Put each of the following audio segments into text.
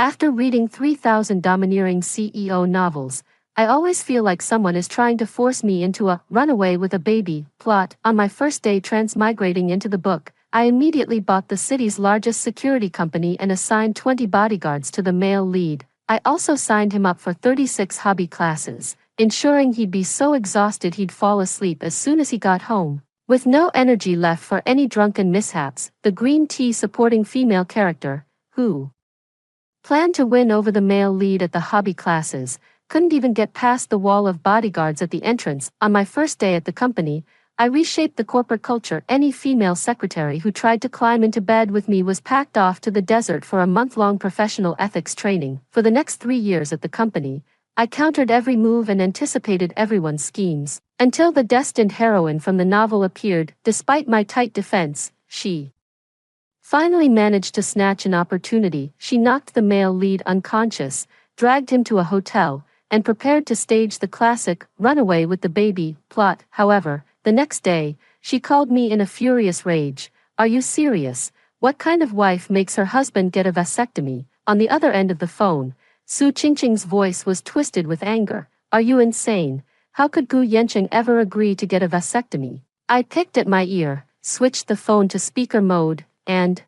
After reading 3,000 domineering CEO novels, I always feel like someone is trying to force me into a runaway with a baby plot. On my first day transmigrating into the book, I immediately bought the city's largest security company and assigned 20 bodyguards to the male lead. I also signed him up for 36 hobby classes, ensuring he'd be so exhausted he'd fall asleep as soon as he got home. With no energy left for any drunken mishaps, the green tea supporting female character, who planned to win over the male lead at the hobby classes, couldn't even get past the wall of bodyguards at the entrance. On my first day at the company, I reshaped the corporate culture. Any female secretary who tried to climb into bed with me was packed off to the desert for a month-long professional ethics training. For the next 3 years at the company, I countered every move and anticipated everyone's schemes, until the destined heroine from the novel appeared. Despite my tight defense, she finally managed to snatch an opportunity. She knocked the male lead unconscious, dragged him to a hotel, and prepared to stage the classic runaway with the baby plot. However, the next day, she called me in a furious rage. "Are you serious? What kind of wife makes her husband get a vasectomy?" On the other end of the phone, Su Qingqing's voice was twisted with anger. "Are you insane? How could Gu Yanqing ever agree to get a vasectomy?" I picked at my ear, switched the phone to speaker mode, and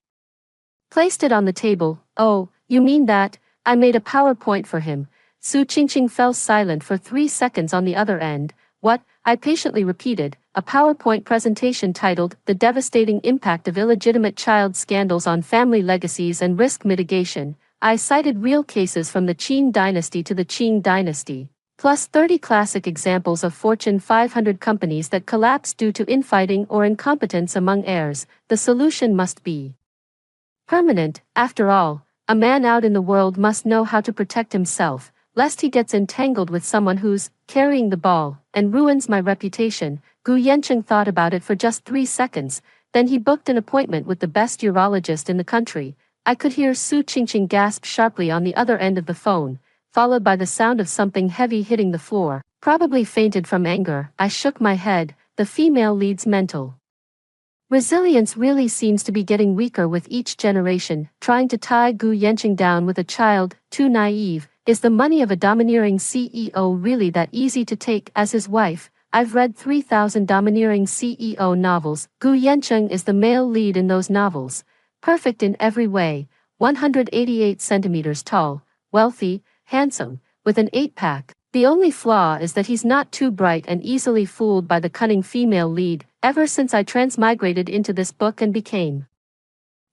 placed it on the table. "Oh, you mean that?" I made a PowerPoint for him. Su Qingqing fell silent for 3 seconds on the other end. "What?" I patiently repeated, a PowerPoint presentation titled The Devastating Impact of Illegitimate Child Scandals on Family Legacies and Risk Mitigation. I cited real cases from the Qing dynasty to the Qing dynasty, plus 30 classic examples of Fortune 500 companies that collapsed due to infighting or incompetence among heirs. The solution must be permanent. After all, a man out in the world must know how to protect himself, lest he gets entangled with someone who's carrying the ball and ruins my reputation. Gu Yanqing thought about it for just 3 seconds, then he booked an appointment with the best urologist in the country. I could hear Su Qingqing gasp sharply on the other end of the phone, followed by the sound of something heavy hitting the floor. Probably fainted from anger. I shook my head. The female lead's mental resilience really seems to be getting weaker with each generation. Trying to tie Gu Yanqing down with a child, too naive. Is the money of a domineering CEO really that easy to take as his wife? I've read 3,000 domineering CEO novels. Gu Yanqing is the male lead in those novels. Perfect in every way, 188 centimeters tall, wealthy, handsome, with an 8-pack. The only flaw is that he's not too bright and easily fooled by the cunning female lead. Ever since I transmigrated into this book and became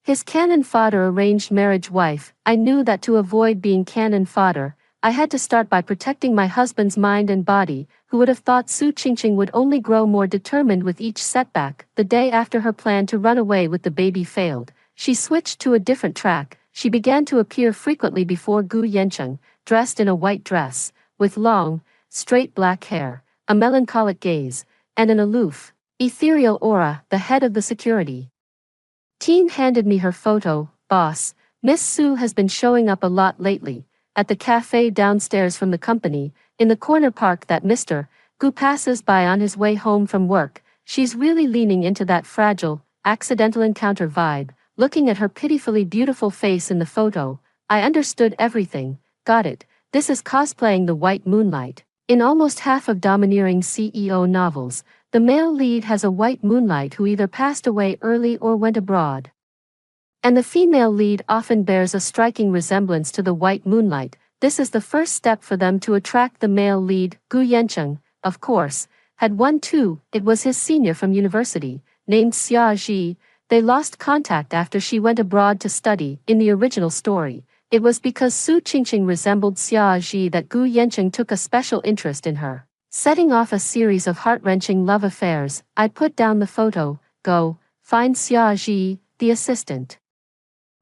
his cannon fodder arranged marriage wife, I knew that to avoid being cannon fodder, I had to start by protecting my husband's mind and body. Who would have thought Su Qingqing would only grow more determined with each setback? The day after her plan to run away with the baby failed, she switched to a different track. She began to appear frequently before Gu Yanqing, dressed in a white dress, with long, straight black hair, a melancholic gaze, and an aloof, ethereal aura. The head of the security team handed me her photo. "Boss, Miss Su has been showing up a lot lately, at the cafe downstairs from the company, in the corner park that Mr. Gu passes by on his way home from work. She's really leaning into that fragile, accidental encounter vibe." Looking at her pitifully beautiful face in the photo, I understood everything. Got it. This is cosplaying the white moonlight. In almost half of domineering CEO novels, the male lead has a white moonlight who either passed away early or went abroad, and the female lead often bears a striking resemblance to the white moonlight. This is the first step for them to attract the male lead. Gu Yanqing, of course, had one too. It was his senior from university, named Xia Ji. They lost contact after she went abroad to study. In the original story, it was because Su Qingqing resembled Xia Ji that Gu Yanqing took a special interest in her, setting off a series of heart-wrenching love affairs. I put down the photo. "Go, find Xia Ji," the assistant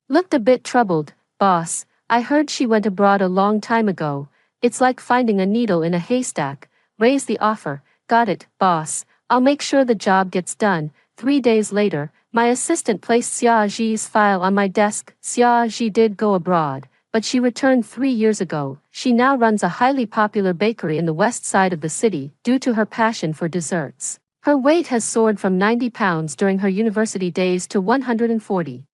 looked a bit troubled. "Boss, I heard she went abroad a long time ago. It's like finding a needle in a haystack." Raise the offer. "Got it, boss. I'll make sure the job gets done." 3 days later, my assistant placed Xia Ji's file on my desk. Xia Ji did go abroad, but she returned 3 years ago. She now runs a highly popular bakery in the west side of the city due to her passion for desserts. Her weight has soared from 90 pounds during her university days to 140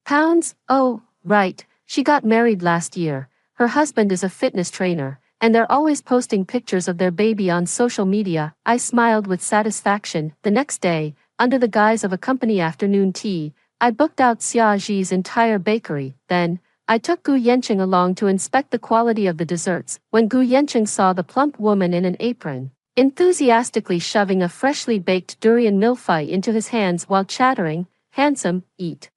pounds. "Oh, right, She got married last year. Her husband is a fitness trainer, and they're always posting pictures of their baby on social media. I smiled with satisfaction. The next day, under the guise of a company afternoon tea, I booked out Xiaoji's entire bakery. Then, I took Gu Yanqing along to inspect the quality of the desserts. When Gu Yanqing saw the plump woman in an apron, enthusiastically shoving a freshly baked durian millefeuille into his hands while chattering, "Handsome, eat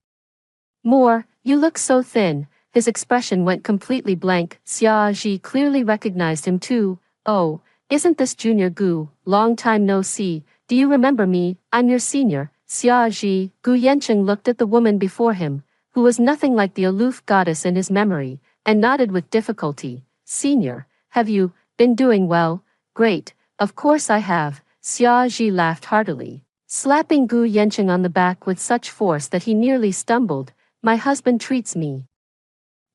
more, you look so thin," his expression went completely blank. Xiaoji clearly recognized him too. "Oh, isn't this Junior Gu? Long time no see. Do you remember me? I'm your senior, Xiaoji." Gu Yanqing looked at the woman before him, who was nothing like the aloof goddess in his memory, and nodded with difficulty. "Senior, have you been doing well?" "Great, of course I have." Xiaoji laughed heartily, slapping Gu Yanqing on the back with such force that he nearly stumbled. "My husband treats me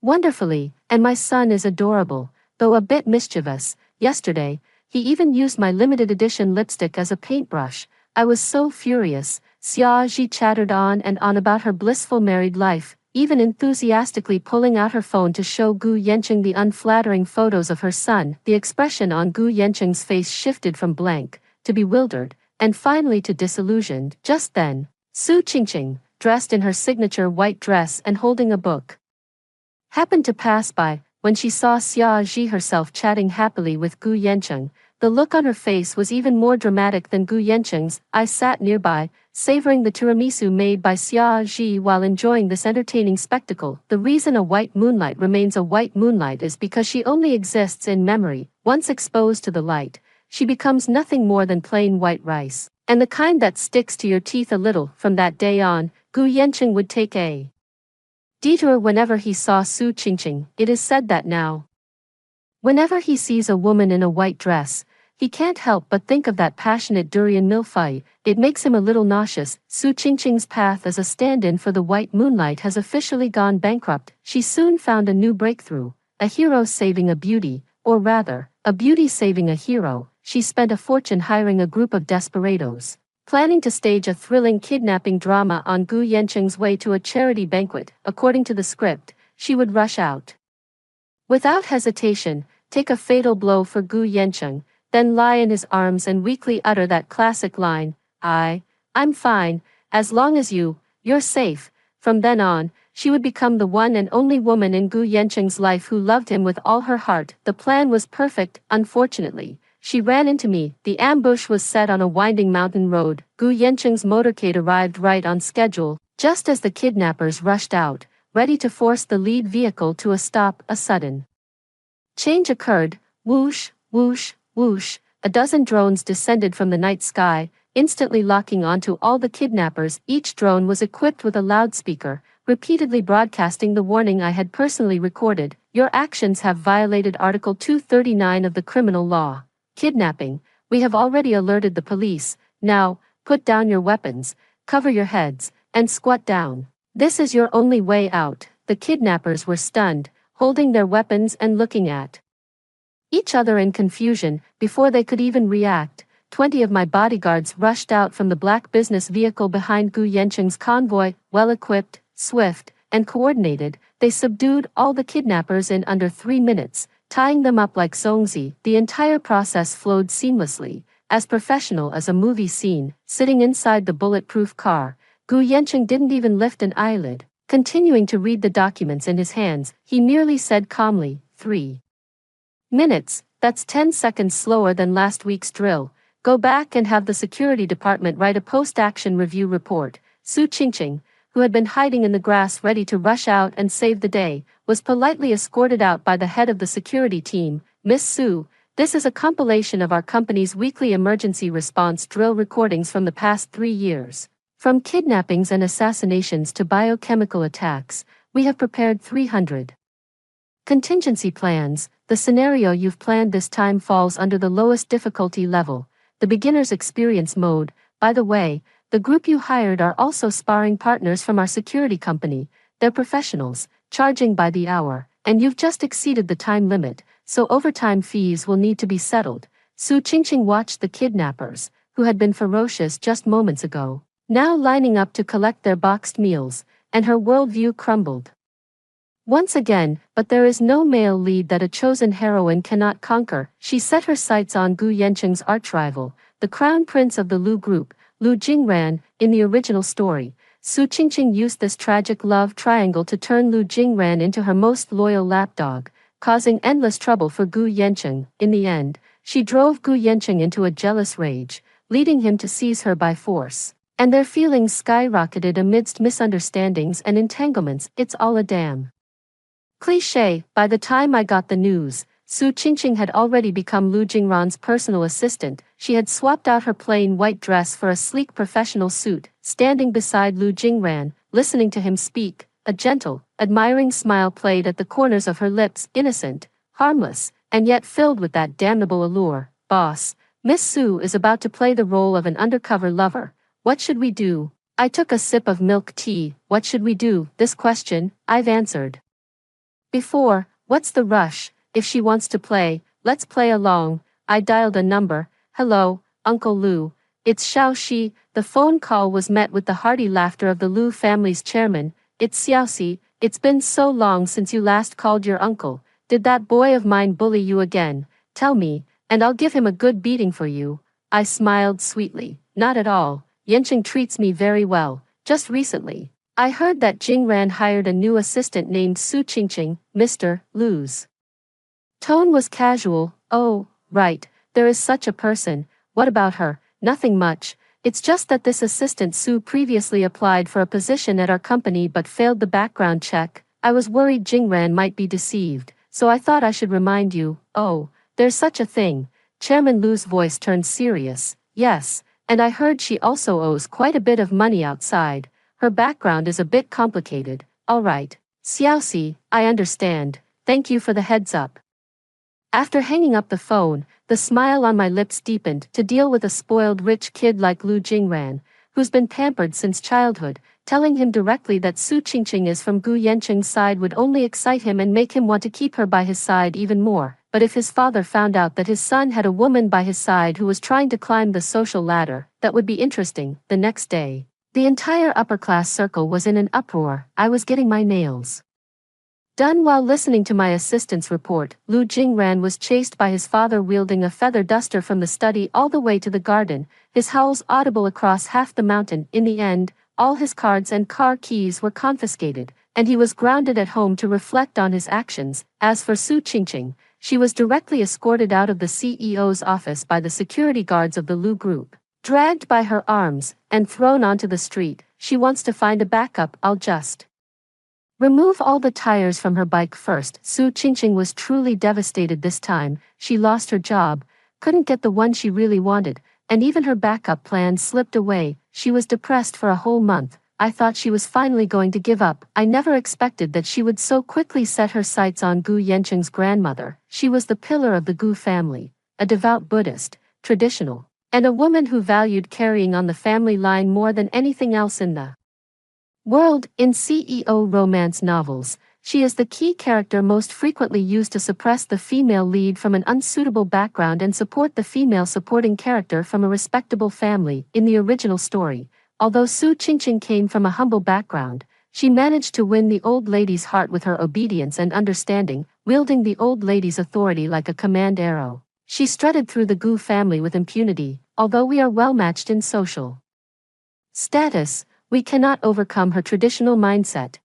wonderfully, and my son is adorable, though a bit mischievous. Yesterday, he even used my limited edition lipstick as a paintbrush. I was so furious." Xiaoji chattered on and on about her blissful married life, even enthusiastically pulling out her phone to show Gu Yanqing the unflattering photos of her son. The expression on Gu Yanqing's face shifted from blank to bewildered, and finally to disillusioned. Just then, Su Qingqing, dressed in her signature white dress and holding a book, happened to pass by. When she saw Xiaoji herself chatting happily with Gu Yanqing, the look on her face was even more dramatic than Gu Yanqing's. I sat nearby, savoring the tiramisu made by Xiaoji while enjoying this entertaining spectacle. The reason a white moonlight remains a white moonlight is because she only exists in memory. Once exposed to the light, she becomes nothing more than plain white rice, and the kind that sticks to your teeth a little. From that day on, Gu Yanqing would take a detour whenever he saw Su Qingqing. It is said that now, whenever he sees a woman in a white dress, he can't help but think of that passionate durian millefeuille. It makes him a little nauseous. Su Qingqing's path as a stand-in for the white moonlight has officially gone bankrupt. She soon found a new breakthrough, a hero saving a beauty, or rather, a beauty saving a hero. She spent a fortune hiring a group of desperados, planning to stage a thrilling kidnapping drama on Gu Yanqing's way to a charity banquet. According to the script, she would rush out without hesitation, take a fatal blow for Gu Yanqing, then lie in his arms and weakly utter that classic line, I'm fine, as long as you're safe." From then on, she would become the one and only woman in Gu Yanqing's life who loved him with all her heart. The plan was perfect. Unfortunately, she ran into me. The ambush was set on a winding mountain road. Gu Yanqing's motorcade arrived right on schedule, just as the kidnappers rushed out, ready to force the lead vehicle to a stop. A sudden change occurred. Whoosh, whoosh, whoosh. A dozen drones descended from the night sky, instantly locking onto all the kidnappers. Each drone was equipped with a loudspeaker, repeatedly broadcasting the warning I had personally recorded. "Your actions have violated Article 239 of the criminal law. Kidnapping. We have already alerted the police. Now, put down your weapons, cover your heads, and squat down. This is your only way out." The kidnappers were stunned, holding their weapons and looking at each other in confusion. Before they could even react, 20 of my bodyguards rushed out from the black business vehicle behind Gu Yanqing's convoy. Well-equipped, swift, and coordinated, they subdued all the kidnappers in under 3 minutes, tying them up like zongzi. The entire process flowed seamlessly, as professional as a movie scene. Sitting inside the bulletproof car, Gu Yanqing didn't even lift an eyelid. Continuing to read the documents in his hands, he merely said calmly, 3 minutes, that's 10 seconds slower than last week's drill. Go back and have the security department write a post-action review report." Su Qingqing, who had been hiding in the grass ready to rush out and save the day, was politely escorted out by the head of the security team. "Miss Su, this is a compilation of our company's weekly emergency response drill recordings from the past 3 years. From kidnappings and assassinations to biochemical attacks, we have prepared 300 contingency plans. The scenario you've planned this time falls under the lowest difficulty level, the beginner's experience mode. By the way, the group you hired are also sparring partners from our security company. They're professionals, charging by the hour, and you've just exceeded the time limit, so overtime fees will need to be settled." Su Qingqing watched the kidnappers, who had been ferocious just moments ago, now lining up to collect their boxed meals, and her worldview crumbled. Once again, but there is no male lead that a chosen heroine cannot conquer. She set her sights on Gu Yancheng's archrival, the crown prince of the Lu group, Lu Jingran. In the original story, Su Qingqing used this tragic love triangle to turn Lu Jingran into her most loyal lapdog, causing endless trouble for Gu Yancheng. In the end, she drove Gu Yancheng into a jealous rage, leading him to seize her by force. And their feelings skyrocketed amidst misunderstandings and entanglements. It's all a damn cliché. By the time I got the news, Su Qingqing had already become Lu Jingran's personal assistant. She had swapped out her plain white dress for a sleek professional suit, standing beside Lu Jingran, listening to him speak. A gentle, admiring smile played at the corners of her lips, innocent, harmless, and yet filled with that damnable allure. Boss, Miss Su is about to play the role of an undercover lover. What should we do? I took a sip of milk tea. What should we do? This question, I've answered before. What's the rush? If she wants to play, let's play along. I dialed a number. Hello, Uncle Lu. It's Xiao Shi. The phone call was met with the hearty laughter of the Lu family's chairman. It's Xiaoxi. It's been so long since you last called your uncle. Did that boy of mine bully you again? Tell me, and I'll give him a good beating for you. I smiled sweetly. Not at all. Yancheng treats me very well. Just recently, I heard that Jingran hired a new assistant named Su Qingqing. Mr. Lu's tone was casual. Oh, right, there is such a person. What about her? Nothing much. It's just that this assistant Su previously applied for a position at our company but failed the background check. I was worried Jingran might be deceived, so I thought I should remind you. Oh, there's such a thing. Chairman Lu's voice turned serious. Yes, and I heard she also owes quite a bit of money outside. Her background is a bit complicated. All right, Xiaoxi, I understand. Thank you for the heads up. After hanging up the phone, the smile on my lips deepened. To deal with a spoiled rich kid like Lu Jingran, who's been pampered since childhood, telling him directly that Su Qingqing is from Gu Yancheng's side would only excite him and make him want to keep her by his side even more. But if his father found out that his son had a woman by his side who was trying to climb the social ladder, that would be interesting. The next day, the entire upper-class circle was in an uproar. I was getting my nails done while listening to my assistant's report. Lu Jingran was chased by his father wielding a feather duster from the study all the way to the garden, his howls audible across half the mountain. In the end, all his cards and car keys were confiscated, and he was grounded at home to reflect on his actions. As for Su Qingqing, she was directly escorted out of the CEO's office by the security guards of the Lu group, dragged by her arms, and thrown onto the street. She wants to find a backup. I'll just remove all the tires from her bike first. Su Qingqing was truly devastated this time. She lost her job, couldn't get the one she really wanted, and even her backup plan slipped away. She was depressed for a whole month. I thought she was finally going to give up. I never expected that she would so quickly set her sights on Gu Yancheng's grandmother. She was the pillar of the Gu family, a devout Buddhist, traditional, and a woman who valued carrying on the family line more than anything else in the world. In CEO romance novels, she is the key character most frequently used to suppress the female lead from an unsuitable background and support the female supporting character from a respectable family. In the original story, although Su Qingqing came from a humble background, she managed to win the old lady's heart with her obedience and understanding, wielding the old lady's authority like a command arrow. She strutted through the Gu family with impunity. Although we are well matched in social status, we cannot overcome her traditional mindset.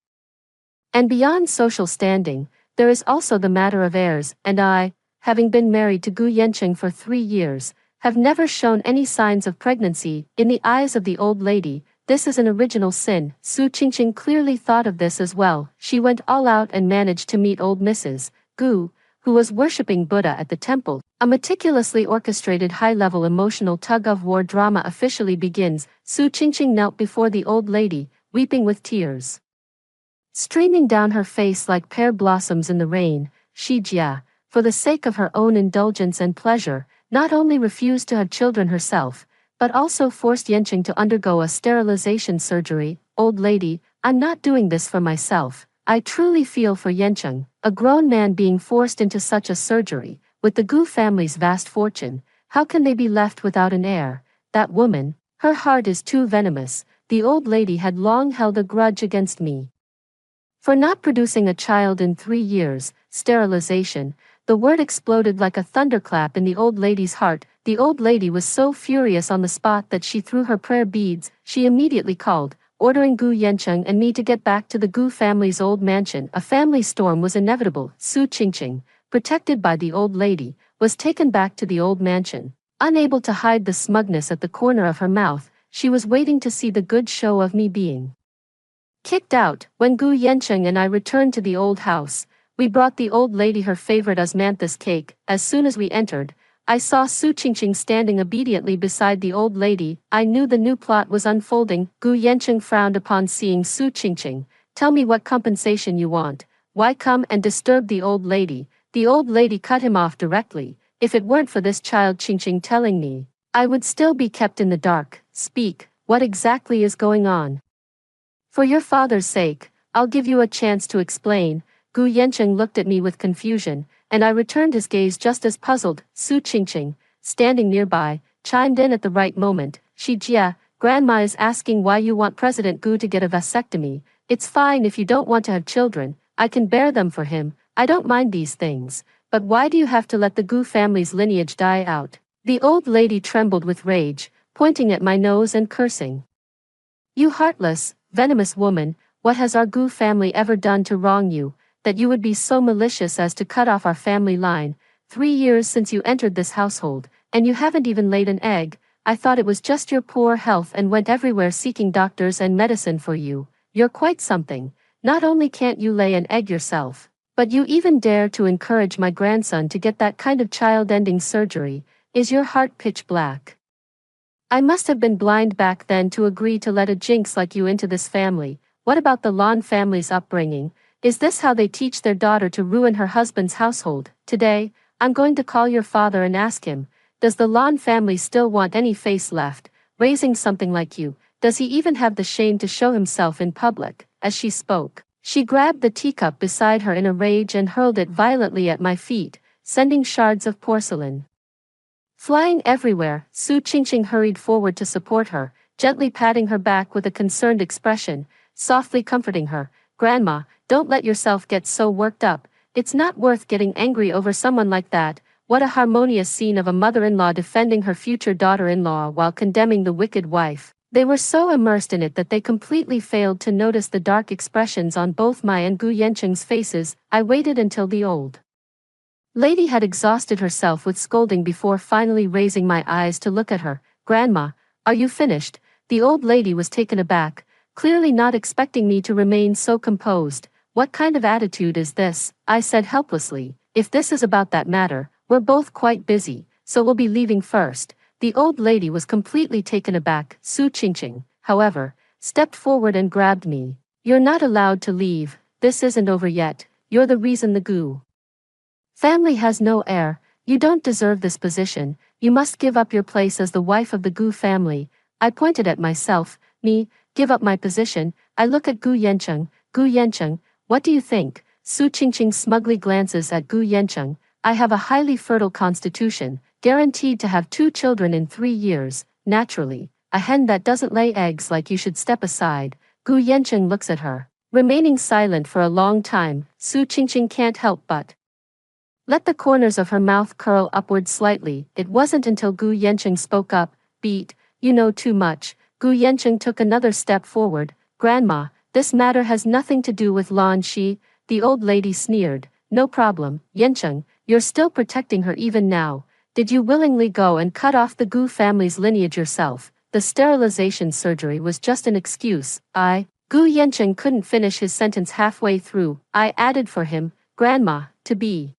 And beyond social standing, there is also the matter of heirs, and I, having been married to Gu Yancheng for 3 years, have never shown any signs of pregnancy. In the eyes of the old lady, this is an original sin. Su Qingqing clearly thought of this as well. She went all out and managed to meet old Mrs. Gu, who was worshipping Buddha at the temple. A meticulously orchestrated high-level emotional tug-of-war drama officially begins. Su Qingqing knelt before the old lady, weeping with tears streaming down her face like pear blossoms in the rain. She Jia, for the sake of her own indulgence and pleasure, not only refused to have children herself, but also forced Yancheng to undergo a sterilization surgery. Old lady, I'm not doing this for myself. I truly feel for Yancheng, a grown man being forced into such a surgery. With the Gu family's vast fortune, how can they be left without an heir? That woman, her heart is too venomous. The old lady had long held a grudge against me. For not producing a child in 3 years, sterilization. The word exploded like a thunderclap in the old lady's heart. The old lady was so furious on the spot that she threw her prayer beads. She immediately called, ordering Gu Yancheng and me to get back to the Gu family's old mansion. A family storm was inevitable. Su Qingqing, protected by the old lady, was taken back to the old mansion. Unable to hide the smugness at the corner of her mouth, she was waiting to see the good show of me being kicked out. When Gu Yancheng and I returned to the old house, we brought the old lady her favorite osmanthus cake. As soon as we entered, I saw Su Qingqing standing obediently beside the old lady. I knew the new plot was unfolding. Gu Yancheng frowned upon seeing Su Qingqing. Tell me what compensation you want. Why come and disturb the old lady? The old lady cut him off directly. If it weren't for this child Qingqing telling me, I would still be kept in the dark. Speak, what exactly is going on? For your father's sake, I'll give you a chance to explain. Gu Yancheng looked at me with confusion, and I returned his gaze just as puzzled. Su Qingqing, standing nearby, chimed in at the right moment. Jia, Grandma is asking why you want President Gu to get a vasectomy. It's fine if you don't want to have children, I can bear them for him, I don't mind these things. But why do you have to let the Gu family's lineage die out? The old lady trembled with rage, pointing at my nose and cursing. You heartless, venomous woman, what has our Gu family ever done to wrong you, that you would be so malicious as to cut off our family line? 3 years since you entered this household, and you haven't even laid an egg. I thought it was just your poor health and went everywhere seeking doctors and medicine for you. You're quite something. Not only can't you lay an egg yourself, but you even dare to encourage my grandson to get that kind of child-ending surgery. Is your heart pitch black? I must have been blind back then to agree to let a jinx like you into this family. What about the Lan family's upbringing? Is this how they teach their daughter to ruin her husband's household? Today, I'm going to call your father and ask him, does the Lan family still want any face left, raising something like you? Does he even have the shame to show himself in public? As she spoke, she grabbed the teacup beside her in a rage and hurled it violently at my feet, sending shards of porcelain flying everywhere. Su Qingqing hurried forward to support her, gently patting her back with a concerned expression, softly comforting her. Grandma, don't let yourself get so worked up. It's not worth getting angry over someone like that. What a harmonious scene of a mother-in-law defending her future daughter-in-law while condemning the wicked wife. They were so immersed in it that they completely failed to notice the dark expressions on both my and Gu Yancheng's faces. I waited until the old lady had exhausted herself with scolding before finally raising my eyes to look at her. Grandma, are you finished? The old lady was taken aback, clearly not expecting me to remain so composed. What kind of attitude is this? I said helplessly. If this is about that matter, we're both quite busy, so we'll be leaving first. The old lady was completely taken aback. Su Qingqing, however, stepped forward and grabbed me. You're not allowed to leave. This isn't over yet. You're the reason the Gu family has no heir. You don't deserve this position. You must give up your place as the wife of the Gu family. I pointed at myself. Me, give up my position? I look at Gu Yancheng. Gu Yancheng, what do you think? Su Qingqing smugly glances at Gu Yancheng. I have a highly fertile constitution, guaranteed to have 2 children in 3 years. Naturally, a hen that doesn't lay eggs like you should step aside. Gu Yancheng looks at her, remaining silent for a long time. Su Qingqing can't help but let the corners of her mouth curl upward slightly. It wasn't until Gu Yancheng spoke up. Beat, you know too much. Gu Yancheng took another step forward. Grandma, this matter has nothing to do with Lan Shi. The old lady sneered. No problem, Yancheng, you're still protecting her even now. Did you willingly go and cut off the Gu family's lineage yourself? The sterilization surgery was just an excuse. Gu Yancheng couldn't finish his sentence halfway through. I added for him, Grandma, to be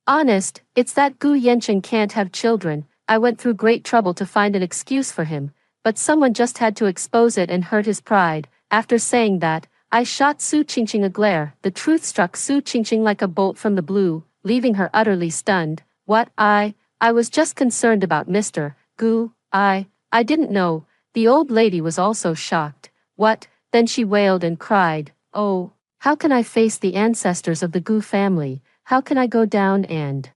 honest, it's that Gu Yancheng can't have children. I went through great trouble to find an excuse for him, but someone just had to expose it and hurt his pride. After saying that, I shot Su Qingqing a glare. The truth struck Su Qingqing like a bolt from the blue, leaving her utterly stunned. What? I was just concerned about Mr. Gu. I didn't know. The old lady was also shocked. What? Then she wailed and cried. Oh, how can I face the ancestors of the Gu family? How can I go down and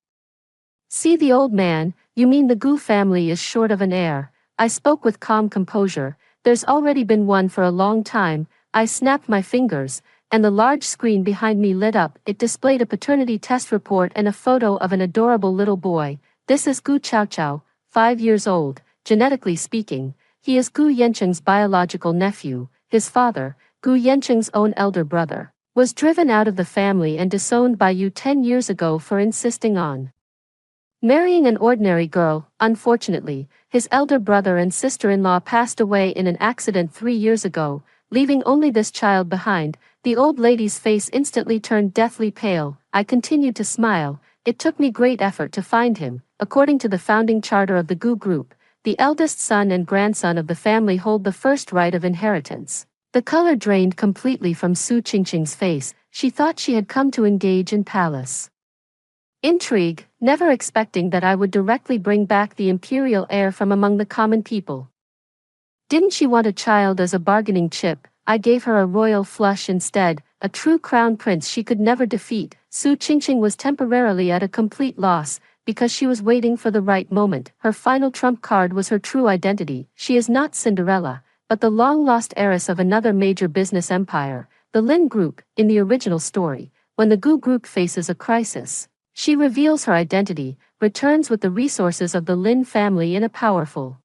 see the old man? You mean the Gu family is short of an heir? I spoke with calm composure. There's already been one for a long time. I snapped my fingers, and the large screen behind me lit up. It displayed a paternity test report and a photo of an adorable little boy. This is Gu Chaochao, 5 years old. Genetically speaking, he is Gu Yancheng's biological nephew. His father, Gu Yancheng's own elder brother, was driven out of the family and disowned by Yu 10 years ago for insisting on marrying an ordinary girl. Unfortunately, his elder brother and sister-in-law passed away in an accident 3 years ago, leaving only this child behind. The old lady's face instantly turned deathly pale. I continued to smile. It took me great effort to find him. According to the founding charter of the Gu Group, the eldest son and grandson of the family hold the first right of inheritance. The color drained completely from Su Qingqing's face. She thought she had come to engage in palace intrigue, never expecting that I would directly bring back the imperial heir from among the common people. Didn't she want a child as a bargaining chip? I gave her a royal flush instead, a true crown prince she could never defeat. Su Qingqing was temporarily at a complete loss, because she was waiting for the right moment. Her final trump card was her true identity. She is not Cinderella, but the long-lost heiress of another major business empire, the Lin Group. In the original story, when the Gu Group faces a crisis, she reveals her identity, returns with the resources of the Lin family in a powerful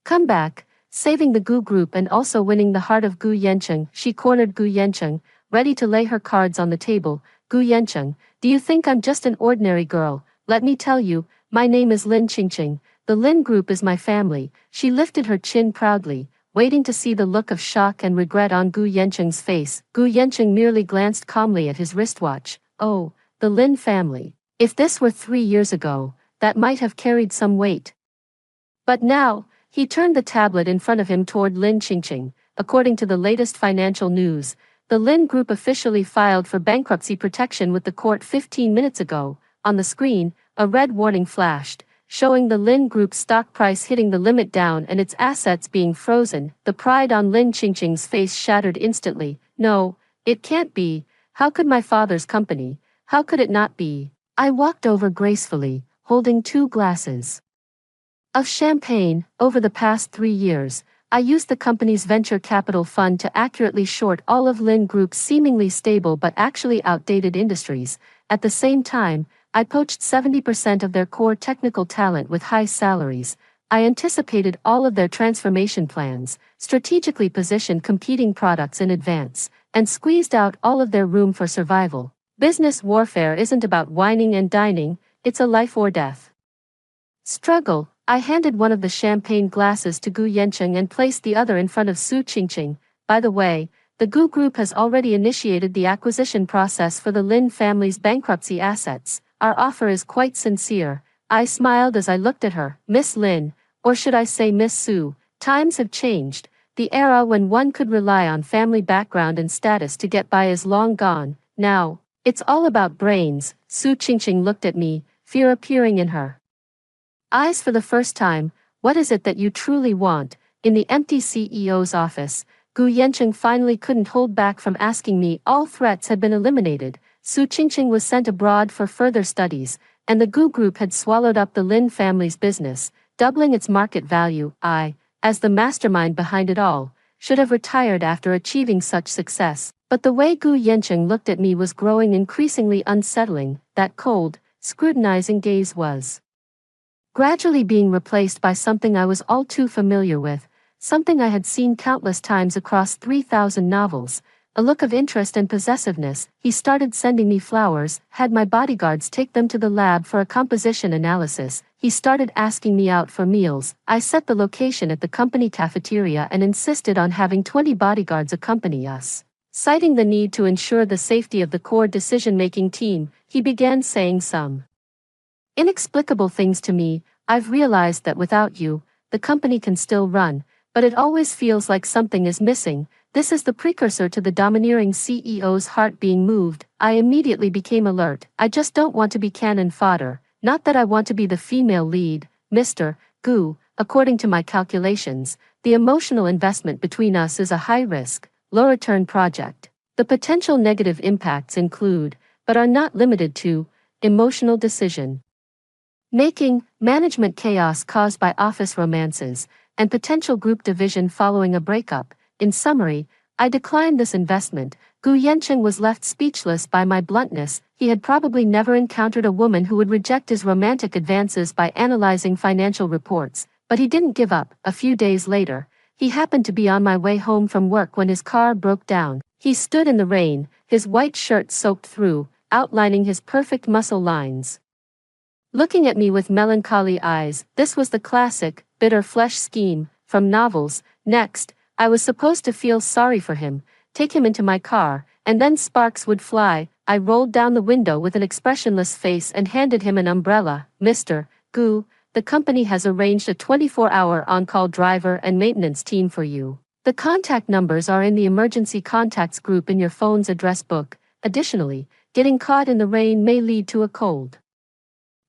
comeback, saving the Gu Group and also winning the heart of Gu Yancheng. She cornered Gu Yancheng, ready to lay her cards on the table. Gu Yancheng, do you think I'm just an ordinary girl? Let me tell you, my name is Lin Qingqing. The Lin Group is my family. She lifted her chin proudly, waiting to see the look of shock and regret on Gu Yancheng's face. Gu Yancheng merely glanced calmly at his wristwatch. Oh, the Lin family. If this were 3 years ago, that might have carried some weight. But now, he turned the tablet in front of him toward Lin Qingqing. According to the latest financial news, the Lin Group officially filed for bankruptcy protection with the court 15 minutes ago. On the screen, a red warning flashed, showing the Lin Group's stock price hitting the limit down and its assets being frozen. The pride on Lin Qingqing's face shattered instantly. No, it can't be. How could my father's company? How could it not be? I walked over gracefully, holding 2 glasses of champagne. Over the past 3 years, I used the company's venture capital fund to accurately short all of Lin Group's seemingly stable but actually outdated industries. At the same time, I poached 70% of their core technical talent with high salaries. I anticipated all of their transformation plans, strategically positioned competing products in advance, and squeezed out all of their room for survival. Business warfare isn't about whining and dining, it's a life or death struggle. I handed one of the champagne glasses to Gu Yancheng and placed the other in front of Su Qingqing. By the way, the Gu Group has already initiated the acquisition process for the Lin family's bankruptcy assets. Our offer is quite sincere. I smiled as I looked at her. Miss Lin, or should I say Miss Su, times have changed. The era when one could rely on family background and status to get by is long gone. Now, it's all about brains. Su Qingqing looked at me, fear appearing in her eyes for the first time. What is it that you truly want? In the empty CEO's office, Gu Yancheng finally couldn't hold back from asking me. All threats had been eliminated. Su Qingqing was sent abroad for further studies, and the Gu Group had swallowed up the Lin family's business, doubling its market value. I, as the mastermind behind it all, should have retired after achieving such success. But the way Gu Yancheng looked at me was growing increasingly unsettling. That cold, scrutinizing gaze was gradually being replaced by something I was all too familiar with, something I had seen countless times across 3,000 novels, a look of interest and possessiveness. He started sending me flowers, had my bodyguards take them to the lab for a composition analysis. He started asking me out for meals. I set the location at the company cafeteria and insisted on having 20 bodyguards accompany us. Citing the need to ensure the safety of the core decision-making team, he began saying some inexplicable things to me. I've realized that without you, the company can still run, but it always feels like something is missing. This is the precursor to the domineering CEO's heart being moved. I immediately became alert. I just don't want to be cannon fodder. Not that I want to be the female lead, Mr. Gu. According to my calculations, the emotional investment between us is a high-risk, low-return project. The potential negative impacts include, but are not limited to, emotional decision making, management chaos caused by office romances, and potential group division following a breakup. In summary, I declined this investment. Gu Yancheng was left speechless by my bluntness. He had probably never encountered a woman who would reject his romantic advances by analyzing financial reports, but he didn't give up. A few days later, he happened to be on my way home from work when his car broke down. He stood in the rain, his white shirt soaked through, outlining his perfect muscle lines. Looking at me with melancholy eyes, this was the classic, bitter flesh scheme, from novels. Next, I was supposed to feel sorry for him, take him into my car, and then sparks would fly. I rolled down the window with an expressionless face and handed him an umbrella. Mr. Gu, the company has arranged a 24-hour on-call driver and maintenance team for you. The contact numbers are in the emergency contacts group in your phone's address book. Additionally, getting caught in the rain may lead to a cold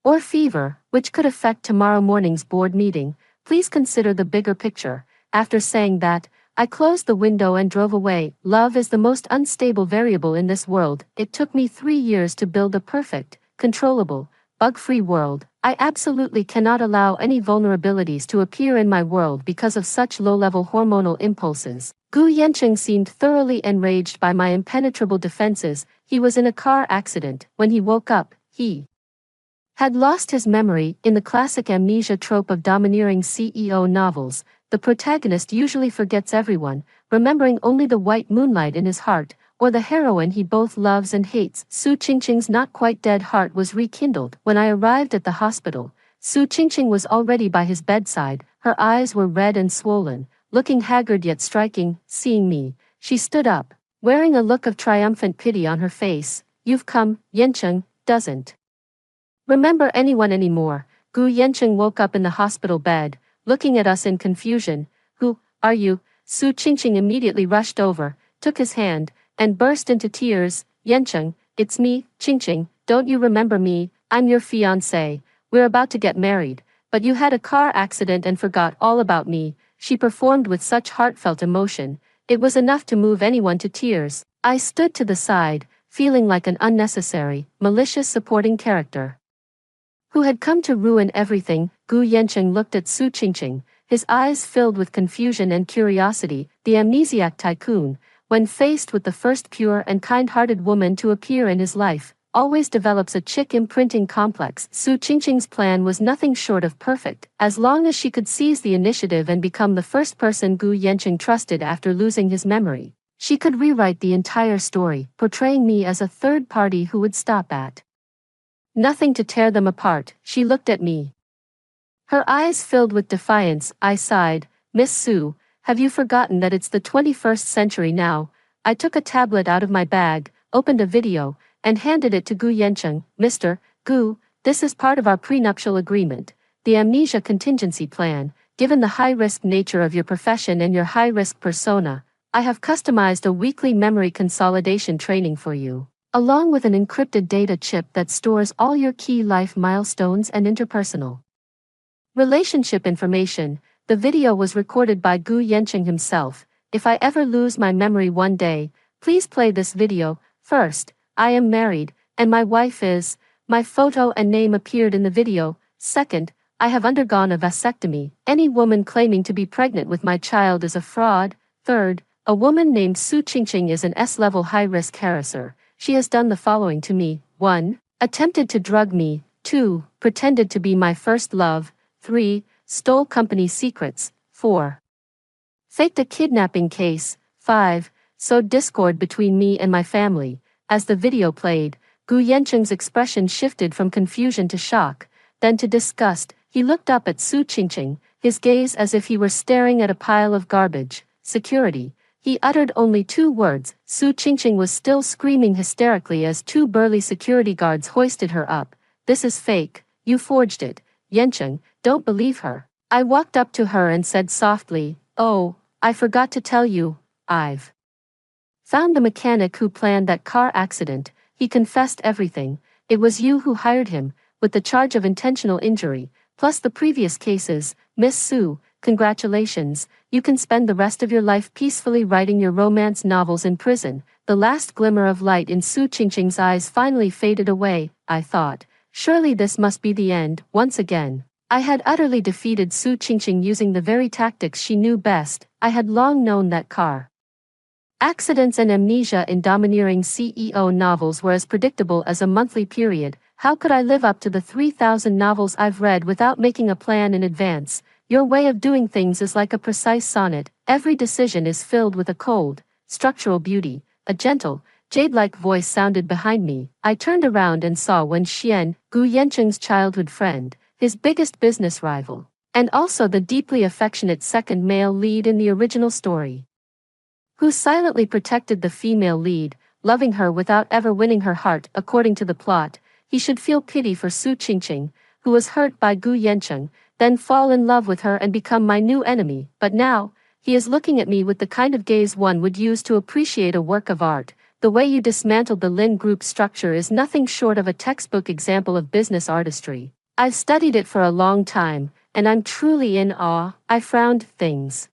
or fever, which could affect tomorrow morning's board meeting. Please consider the bigger picture. After saying that, I closed the window and drove away. Love is the most unstable variable in this world. It took me 3 years to build a perfect, controllable, bug-free world. I absolutely cannot allow any vulnerabilities to appear in my world because of such low-level hormonal impulses. Gu Yancheng seemed thoroughly enraged by my impenetrable defenses. He was in a car accident. When he woke up, he had lost his memory. In the classic amnesia trope of domineering CEO novels, the protagonist usually forgets everyone, remembering only the white moonlight in his heart, or the heroine he both loves and hates. Su Qingqing's not-quite-dead heart was rekindled. When I arrived at the hospital, Su Qingqing was already by his bedside. Her eyes were red and swollen, looking haggard yet striking. Seeing me, she stood up, wearing a look of triumphant pity on her face. You've come. Yancheng doesn't remember anyone anymore. Gu Yancheng woke up in the hospital bed, looking at us in confusion. Who are you? Su Qingqing immediately rushed over, took his hand, and burst into tears. Yancheng, it's me, Qingqing. Don't you remember me? I'm your fiancé. We're about to get married, but you had a car accident and forgot all about me. She performed with such heartfelt emotion, it was enough to move anyone to tears. I stood to the side, feeling like an unnecessary, malicious supporting character who had come to ruin everything. Gu Yancheng looked at Su Qingqing, his eyes filled with confusion and curiosity. The amnesiac tycoon, when faced with the first pure and kind-hearted woman to appear in his life, always develops a chick imprinting complex. Su Qingqing's plan was nothing short of perfect. As long as she could seize the initiative and become the first person Gu Yancheng trusted after losing his memory, she could rewrite the entire story, portraying me as a third party who would stop at nothing to tear them apart. She looked at me, her eyes filled with defiance. I sighed. Miss Su, have you forgotten that it's the 21st century now? I took a tablet out of my bag, opened a video, and handed it to Gu Yancheng. Mr. Gu, this is part of our prenuptial agreement, the amnesia contingency plan. Given the high-risk nature of your profession and your high-risk persona, I have customized a weekly memory consolidation training for you, along with an encrypted data chip that stores all your key life milestones and interpersonal relationship information. The video was recorded by Gu Yancheng himself. If I ever lose my memory one day, please play this video. First, I am married, and my wife is. My photo and name appeared in the video. Second, I have undergone a vasectomy. Any woman claiming to be pregnant with my child is a fraud. Third, a woman named Su Qingqing is an S-level high-risk harasser. She has done the following to me. 1. Attempted to drug me. 2. Pretended to be my first love. 3. Stole company secrets. 4. Faked a kidnapping case. 5. Sowed discord between me and my family. As the video played, Gu Yancheng's expression shifted from confusion to shock, then to disgust. He looked up at Su Qingqing, his gaze as if he were staring at a pile of garbage. Security. He uttered only 2 words. Su Qingqing was still screaming hysterically as 2 burly security guards hoisted her up. This is fake. You forged it. Yancheng, don't believe her. I walked up to her and said softly, oh, I forgot to tell you, I've found the mechanic who planned that car accident. He confessed everything. It was you who hired him, with the charge of intentional injury, plus the previous cases. Miss Su, congratulations, you can spend the rest of your life peacefully writing your romance novels in prison. The last glimmer of light in Su Qingqing's eyes finally faded away. I thought, surely this must be the end. Once again, I had utterly defeated Su Qingqing using the very tactics she knew best. I had long known that car Accidents and amnesia in domineering CEO novels were as predictable as a monthly period. How could I live up to the 3,000 novels I've read without making a plan in advance? Your way of doing things is like a precise sonnet. Every decision is filled with a cold, structural beauty. A gentle, jade-like voice sounded behind me. I turned around and saw Wen Xian, Gu Yancheng's childhood friend, his biggest business rival, and also the deeply affectionate second male lead in the original story, who silently protected the female lead, loving her without ever winning her heart. According to the plot, he should feel pity for Su Qingqing, who was hurt by Gu Yancheng, then fall in love with her and become my new enemy. But now, he is looking at me with the kind of gaze one would use to appreciate a work of art. The way you dismantled the Lin Group structure is nothing short of a textbook example of business artistry. I've studied it for a long time, and I'm truly in awe. I frowned. Things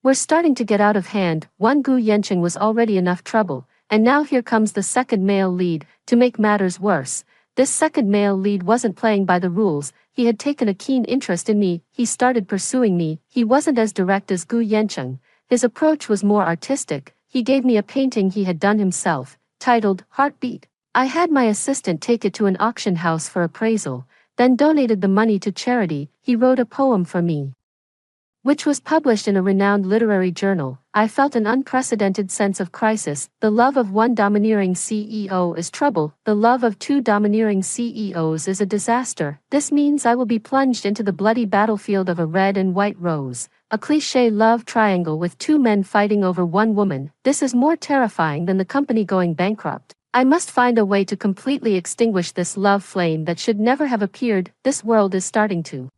we're starting to get out of hand. One Gu Yancheng was already enough trouble, and now here comes the second male lead. To make matters worse, this second male lead wasn't playing by the rules. He had taken a keen interest in me. He started pursuing me. He wasn't as direct as Gu Yancheng. His approach was more artistic. He gave me a painting he had done himself, titled Heartbeat. I had my assistant take it to an auction house for appraisal, then donated the money to charity. He wrote a poem for me, which was published in a renowned literary journal. I felt an unprecedented sense of crisis. The love of one domineering CEO is trouble. The love of two domineering CEOs is a disaster. This means I will be plunged into the bloody battlefield of a red and white rose, a cliché love triangle with two men fighting over one woman. This is more terrifying than the company going bankrupt. I must find a way to completely extinguish this love flame that should never have appeared. This world is starting to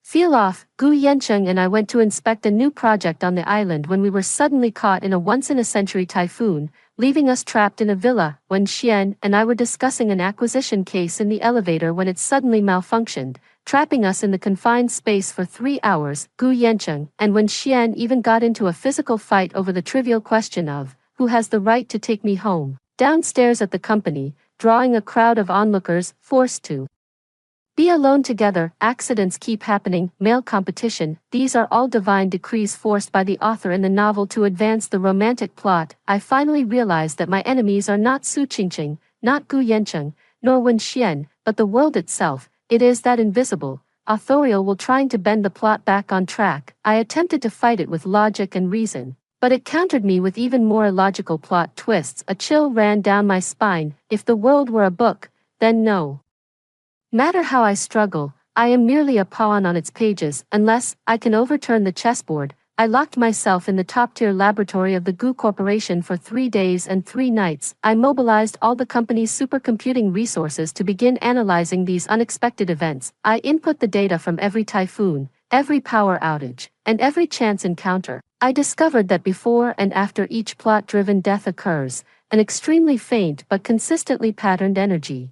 feel off. Gu Yancheng and I went to inspect a new project on the island when we were suddenly caught in a once-in-a-century typhoon, leaving us trapped in a villa. Wen Xian and I were discussing an acquisition case in the elevator when it suddenly malfunctioned, trapping us in the confined space for 3 hours. Gu Yancheng and Wen Xian even got into a physical fight over the trivial question of, who has the right to take me home? Downstairs at the company, drawing a crowd of onlookers, forced to be alone together. Accidents keep happening. Male competition. These are all divine decrees forced by the author in the novel to advance the romantic plot. I finally realized that my enemies are not Su Qingqing, not Gu Yancheng, nor Wen Xian, but the world itself. It is that invisible, authorial will trying to bend the plot back on track. I attempted to fight it with logic and reason, but it countered me with even more illogical plot twists. A chill ran down my spine. If the world were a book, then no matter how I struggle, I am merely a pawn on its pages. Unless I can overturn the chessboard, I locked myself in the top-tier laboratory of the Gu Corporation for 3 days and 3 nights. I mobilized all the company's supercomputing resources to begin analyzing these unexpected events. I input the data from every typhoon, every power outage, and every chance encounter. I discovered that before and after each plot-driven death occurs, an extremely faint but consistently patterned energy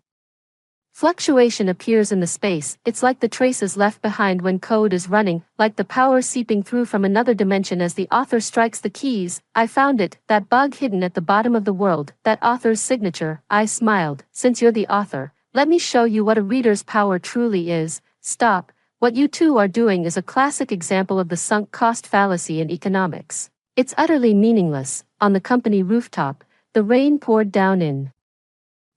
fluctuation appears in the space. It's like the traces left behind when code is running, like the power seeping through from another dimension as the author strikes the keys. I found it, that bug hidden at the bottom of the world, that author's signature. I smiled. Since you're the author, let me show you what a reader's power truly is. Stop. What you two are doing is a classic example of the sunk cost fallacy in economics. It's utterly meaningless. On the company rooftop, the rain poured down in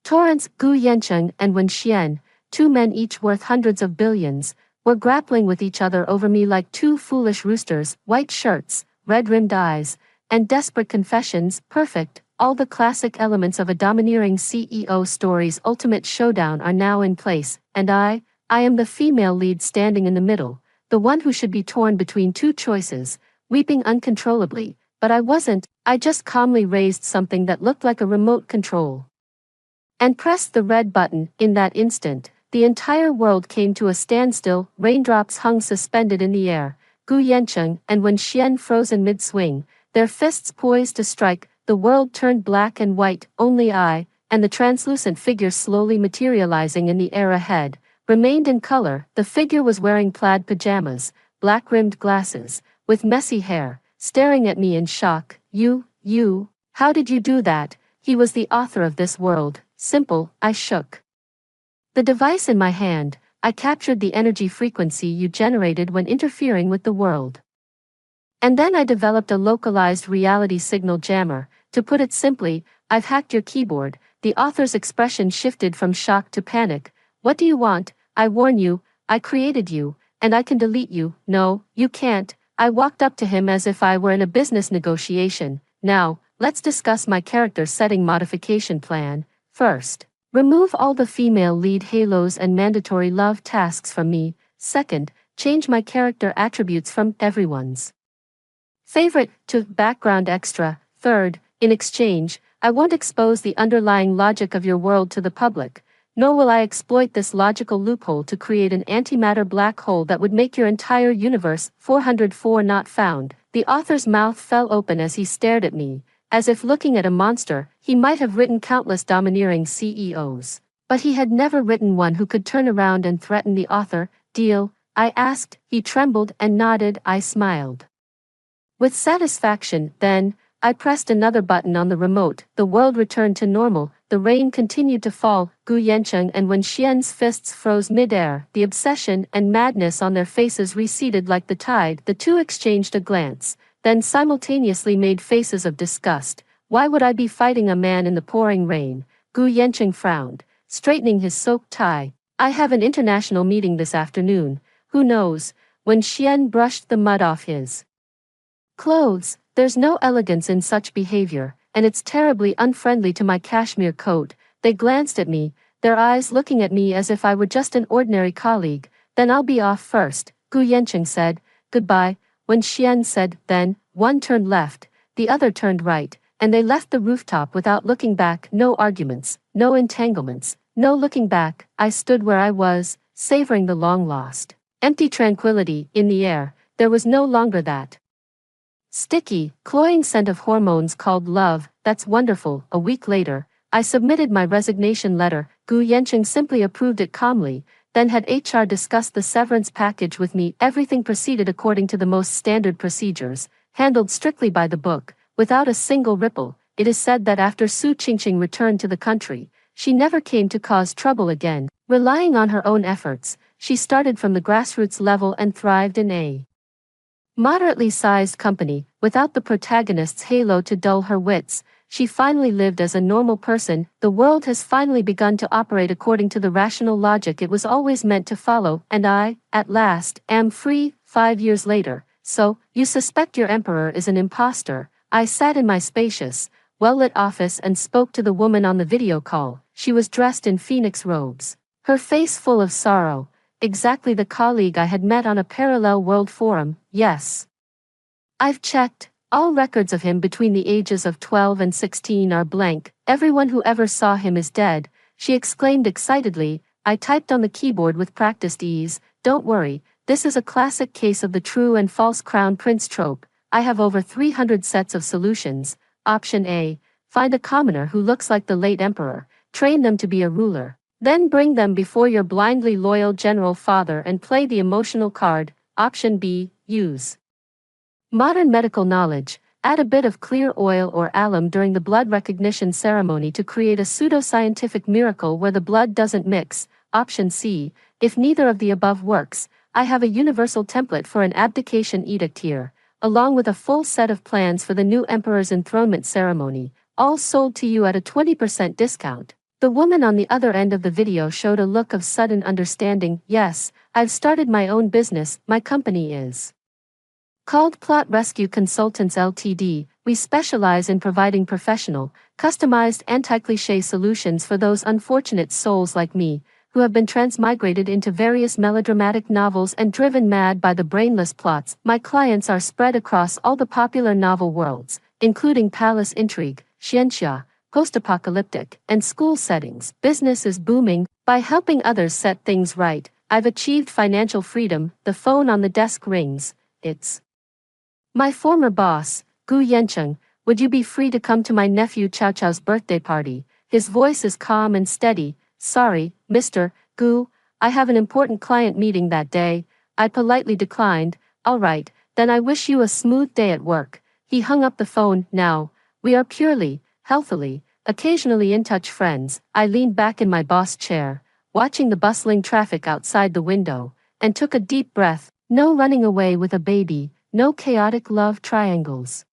torrents. Gu Yancheng and Wen Xian, two men each worth hundreds of billions, were grappling with each other over me like two foolish roosters. White shirts, red-rimmed eyes, and desperate confessions. Perfect. All the classic elements of a domineering CEO story's ultimate showdown are now in place, and I am the female lead standing in the middle, the one who should be torn between two choices, weeping uncontrollably. But I wasn't. I just calmly raised something that looked like a remote control and pressed the red button. In that instant, the entire world came to a standstill. Raindrops hung suspended in the air. Gu Yancheng and Wen Xian frozen mid-swing, their fists poised to strike. The world turned black and white. Only I, and the translucent figure slowly materializing in the air ahead, remained in color. The figure was wearing plaid pajamas, black-rimmed glasses, with messy hair, staring at me in shock. You, how did you do that? He was the author of this world. Simple. I shook the device in my hand. I captured the energy frequency you generated when interfering with the world, And then I developed a localized reality signal jammer. To put it simply, I've hacked your keyboard. The author's expression shifted from shock to panic. What do you want? I warn you, I created you, and I can delete you. No, you can't. I walked up to him as if I were in a business negotiation. Now, let's discuss my character setting modification plan. First, remove all the female lead halos and mandatory love tasks from me. Second, change my character attributes from everyone's favorite to background extra. Third, in exchange, I won't expose the underlying logic of your world to the public, nor will I exploit this logical loophole to create an antimatter black hole that would make your entire universe 404 not found. The author's mouth fell open as he stared at me, as if looking at a monster. He might have written countless domineering CEOs, but he had never written one who could turn around and threaten the author. Deal? I asked. He trembled and nodded. I smiled with satisfaction. Then, I pressed another button on the remote. The world returned to normal. The rain continued to fall. Gu Yancheng and Wen Xian's fists froze mid-air. The obsession and madness on their faces receded like the tide. The two exchanged a glance, then simultaneously made faces of disgust. Why would I be fighting a man in the pouring rain? Gu Yancheng frowned, straightening his soaked tie. I have an international meeting this afternoon. Who knows? Wen Xian brushed the mud off his clothes. There's no elegance in such behavior, and it's terribly unfriendly to my cashmere coat. They glanced at me, their eyes looking at me as if I were just an ordinary colleague. Then I'll be off first, Gu Yancheng said. Goodbye, Wen Xian said. Then, one turned left, the other turned right, and they left the rooftop without looking back. No arguments, no entanglements, no looking back. I stood where I was, savoring the long-lost, empty tranquility in the air. There was no longer that sticky, cloying scent of hormones called love. That's wonderful. A week later, I submitted my resignation letter. Gu Yancheng simply approved it calmly, then had HR discuss the severance package with me. Everything proceeded according to the most standard procedures, handled strictly by the book, without a single ripple. It is said that after Su Qingqing returned to the country, she never came to cause trouble again. Relying on her own efforts, she started from the grassroots level and thrived in a moderately sized company. Without the protagonist's halo to dull her wits, she finally lived as a normal person. The world has finally begun to operate according to the rational logic it was always meant to follow, and I, at last, am free. 5 years later. So, you suspect your emperor is an imposter. I sat in my spacious, well-lit office and spoke to the woman on the video call. She was dressed in phoenix robes, her face full of sorrow. Exactly the colleague I had met on a parallel world forum. Yes. I've checked. All records of him between the ages of 12 and 16 are blank. Everyone who ever saw him is dead, she exclaimed excitedly. I typed on the keyboard with practiced ease. Don't worry, this is a classic case of the true and false crown prince trope. I have over 300 sets of solutions. Option A, find a commoner who looks like the late emperor, train them to be a ruler. Then bring them before your blindly loyal general father and play the emotional card. Option B, use modern medical knowledge. Add a bit of clear oil or alum during the blood recognition ceremony to create a pseudoscientific miracle where the blood doesn't mix. Option C, if neither of the above works, I have a universal template for an abdication edict here, along with a full set of plans for the new emperor's enthronement ceremony, all sold to you at a 20% discount. The woman on the other end of the video showed a look of sudden understanding. Yes, I've started my own business. My company is called Plot Rescue Consultants Ltd. We specialize in providing professional, customized anti-cliché solutions for those unfortunate souls like me, who have been transmigrated into various melodramatic novels and driven mad by the brainless plots. My clients are spread across all the popular novel worlds, including palace intrigue, xianxia, post-apocalyptic, and school settings. Business is booming. By helping others set things right, I've achieved financial freedom. The phone on the desk rings. It's my former boss, Gu Yancheng. Would you be free to come to my nephew Chow Chow's birthday party? His voice is calm and steady. Sorry, Mr. Gu, I have an important client meeting that day. I politely declined. All right, then I wish you a smooth day at work. He hung up the phone. Now, we are purely, healthily, occasionally in touch friends. I leaned back in my boss chair, watching the bustling traffic outside the window, and took a deep breath. No running away with a baby, no chaotic love triangles.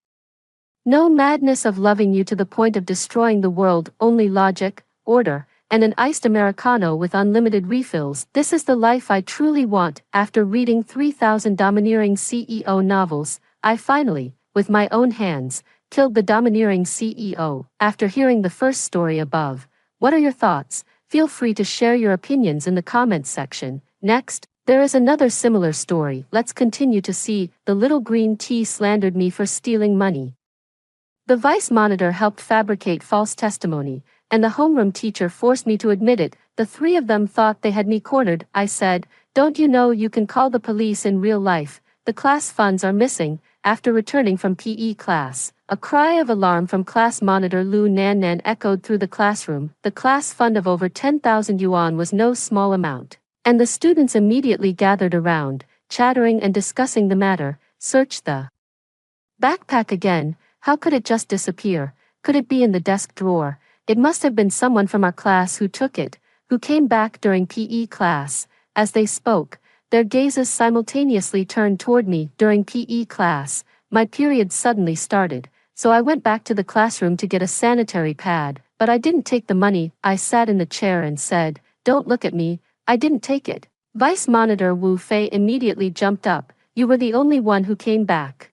No madness of loving you to the point of destroying the world, only logic, order, and an iced Americano with unlimited refills. This is the life I truly want. After reading 3,000 domineering CEO novels, I finally, with my own hands, killed the domineering CEO. After hearing the first story above, what are your thoughts? Feel free to share your opinions in the comments section. Next, there is another similar story. Let's continue to see. The little green tea slandered me for stealing money. The vice monitor helped fabricate false testimony, and the homeroom teacher forced me to admit it. The three of them thought they had me cornered. I said, "Don't you know you can call the police in real life? The class funds are missing." After returning from PE class, a cry of alarm from class monitor Lu Nan echoed through the classroom. The class fund of over 10,000 yuan was no small amount, and the students immediately gathered around, chattering and discussing the matter. Search the backpack again. How could it just disappear? Could it be in the desk drawer? It must have been someone from our class who took it, who came back during PE class. As they spoke, their gazes simultaneously turned toward me. During PE class, my period suddenly started, so I went back to the classroom to get a sanitary pad, but I didn't take the money. I sat in the chair and said, "Don't look at me, I didn't take it." Vice Monitor Wu Fei immediately jumped up. "You were the only one who came back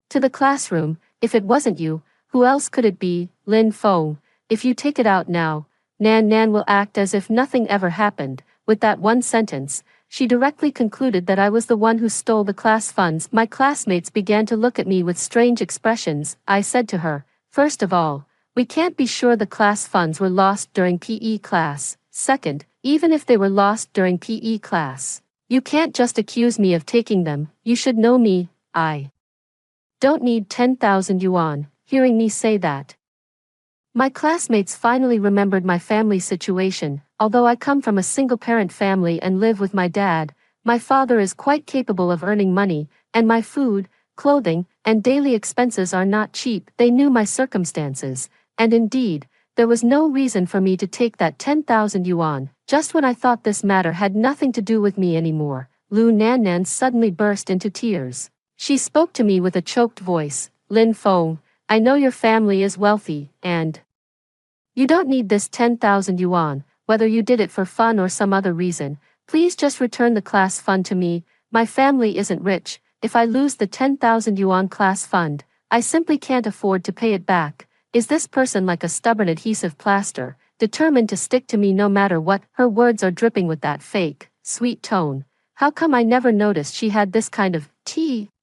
to the classroom. If it wasn't you, who else could it be?" Lin Feng, "If you take it out now, Nan will act as if nothing ever happened." With that one sentence, she directly concluded that I was the one who stole the class funds. My classmates began to look at me with strange expressions. I said to her, "First of all, we can't be sure the class funds were lost during PE class. Second, even if they were lost during PE class, you can't just accuse me of taking them. You should know me. I don't need 10,000 yuan." Hearing me say that, my classmates finally remembered my family situation. Although I come from a single-parent family and live with my dad, my father is quite capable of earning money, and my food, clothing, and daily expenses are not cheap. They knew my circumstances, and indeed, there was no reason for me to take that 10,000 yuan. Just when I thought this matter had nothing to do with me anymore, Lu Nan suddenly burst into tears. She spoke to me with a choked voice. "Lin Feng, I know your family is wealthy, and you don't need this 10,000 yuan, whether you did it for fun or some other reason. Please just return the class fund to me. My family isn't rich. If I lose the 10,000 yuan class fund, I simply can't afford to pay it back." Is this person like a stubborn adhesive plaster, determined to stick to me no matter what? Her words are dripping with that fake, sweet tone. How come I never noticed she had this kind of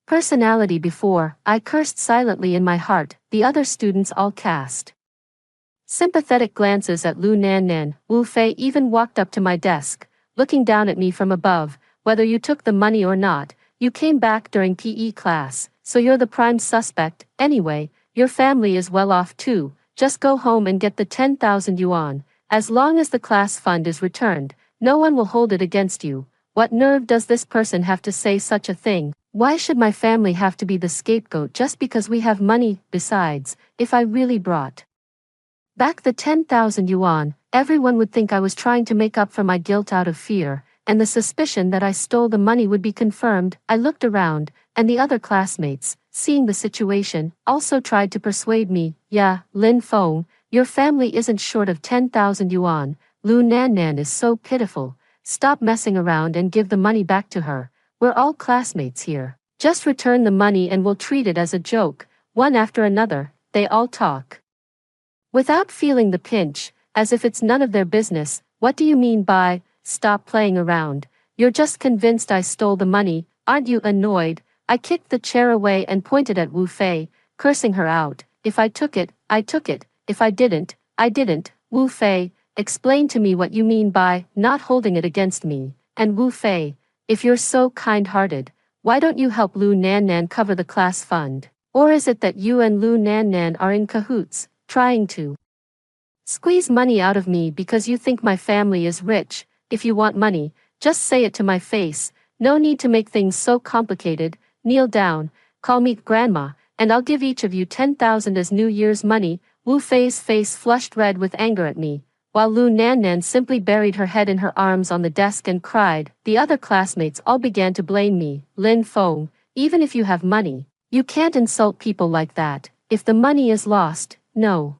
personality before? I cursed silently in my heart. The other students all cast sympathetic glances at Lu Nan. Wu Fei even walked up to my desk, looking down at me from above. "Whether you took the money or not, you came back during PE class, so you're the prime suspect. Anyway, your family is well off too. Just go home and get the 10,000 yuan. As long as the class fund is returned, no one will hold it against you." What nerve does this person have to say such a thing? Why should my family have to be the scapegoat just because we have money? Besides, if I really brought back the 10,000 yuan, everyone would think I was trying to make up for my guilt out of fear, and the suspicion that I stole the money would be confirmed. I looked around, and the other classmates, seeing the situation, also tried to persuade me. "Yeah, Lin Feng, your family isn't short of 10,000 yuan. Lu Nan is so pitiful. Stop messing around and give the money back to her. We're all classmates here. Just return the money and we'll treat it as a joke." One after another, they all talk without feeling the pinch, as if it's none of their business. "What do you mean by, stop playing around? You're just convinced I stole the money, aren't you?" Annoyed, I kicked the chair away and pointed at Wu Fei, cursing her out. "If I took it, I took it. If I didn't, I didn't." "Wu Fei, explain to me what you mean by not holding it against me." And Wu Fei, if you're so kind-hearted, why don't you help Lu Nan cover the class fund? Or is it that you and Lu Nan are in cahoots, trying to squeeze money out of me because you think my family is rich? If you want money, just say it to my face. No need to make things so complicated. Kneel down, call me grandma, and I'll give each of you 10,000 as New Year's money. Wu Fei's face flushed red with anger at me, while Lu Nan simply buried her head in her arms on the desk and cried. The other classmates all began to blame me. "Lin Feng, Even if you have money, you can't insult people like that. If the money is lost, no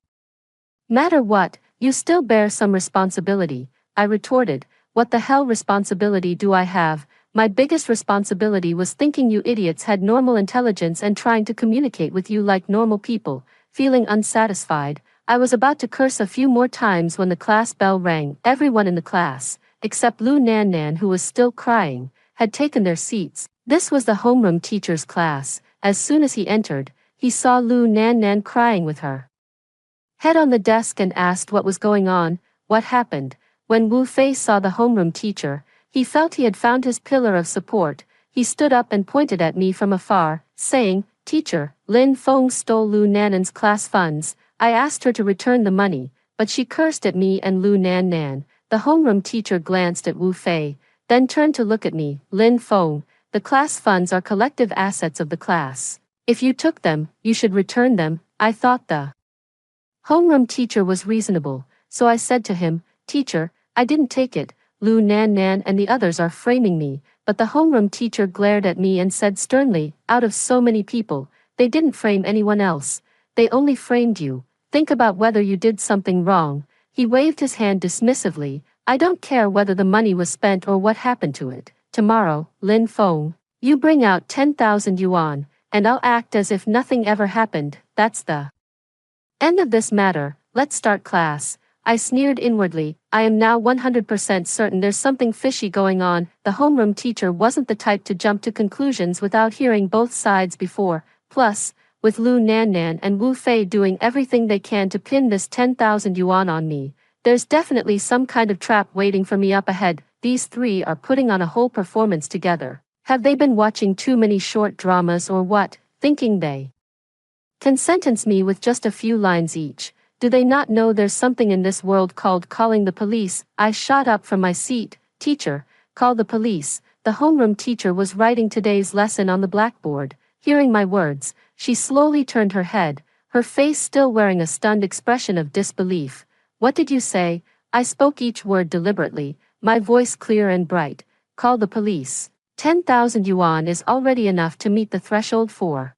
matter what, you still bear some responsibility, I retorted. What the hell responsibility do I have? My biggest responsibility was thinking you idiots had normal intelligence and trying to communicate with you like normal people. Feeling unsatisfied, I was about to curse a few more times when the class bell rang. Everyone in the class, except Lu Nan Nan, who was still crying, had taken their seats. This was the homeroom teacher's class. As soon as he entered, he saw Lu Nan Nan crying with her head on the desk and asked what was going on. What happened? When Wu Fei saw the homeroom teacher, he felt he had found his pillar of support. He stood up and pointed at me from afar, saying, "Teacher, Lin Feng stole Lu Nanan's class funds. I asked her to return the money, but she cursed at me and Lu Nan Nan." The homeroom teacher glanced at Wu Fei, then turned to look at me. "Lin Feng, the class funds are collective assets of the class. If you took them, you should return them." I thought the homeroom teacher was reasonable, so I said to him, "Teacher, I didn't take it. Lu Nan Nan and the others are framing me." But the homeroom teacher glared at me and said sternly, "Out of so many people, they didn't frame anyone else. They only framed you. Think about whether you did something wrong." He waved his hand dismissively. "I don't care whether the money was spent or what happened to it. Tomorrow, Lin Feng, you bring out 10,000 yuan, and I'll act as if nothing ever happened. That's the end of this matter. Let's start class." I sneered inwardly. I am now 100% certain there's something fishy going on. The homeroom teacher wasn't the type to jump to conclusions without hearing both sides before. Plus, with Lu Nan Nan and Wu Fei doing everything they can to pin this 10,000 yuan on me, there's definitely some kind of trap waiting for me up ahead. These three are putting on a whole performance together. Have they been watching too many short dramas or what, thinking they can sentence me with just a few lines each? Do they not know there's something in this world called calling the police? I shot up from my seat. "Teacher, call the police." The homeroom teacher was writing today's lesson on the blackboard. Hearing my words, she slowly turned her head, her face still wearing a stunned expression of disbelief. "What did you say?" I spoke each word deliberately, my voice clear and bright. "Call the police. 10,000 yuan is already enough to meet the threshold for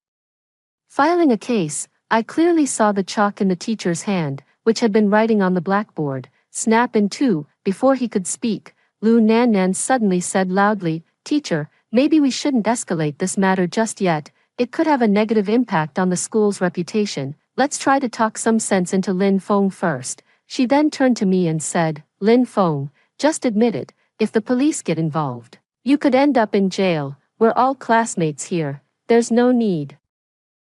filing a case." I clearly saw the chalk in the teacher's hand, which had been writing on the blackboard, snap in two. Before he could speak, Lu Nan Nan suddenly said loudly, "Teacher, maybe we shouldn't escalate this matter just yet. It could have a negative impact on the school's reputation. Let's try to talk some sense into Lin Feng first." She then turned to me and said, "Lin Feng, just admit it. If the police get involved, you could end up in jail. We're all classmates here. There's no need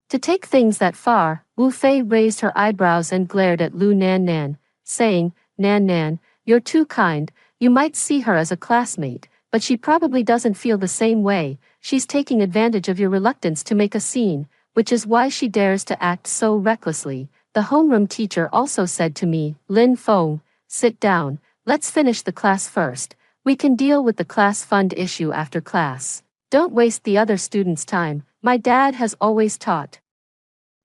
to take things that far." Wu Fei raised her eyebrows and glared at Lu Nan Nan, saying, "Nan Nan, you're too kind. You might see her as a classmate, but she probably doesn't feel the same way. She's taking advantage of your reluctance to make a scene, which is why she dares to act so recklessly." The homeroom teacher also said to me, "Lin Feng, sit down. Let's finish the class first. We can deal with the class fund issue after class. Don't waste the other students' time." My dad has always taught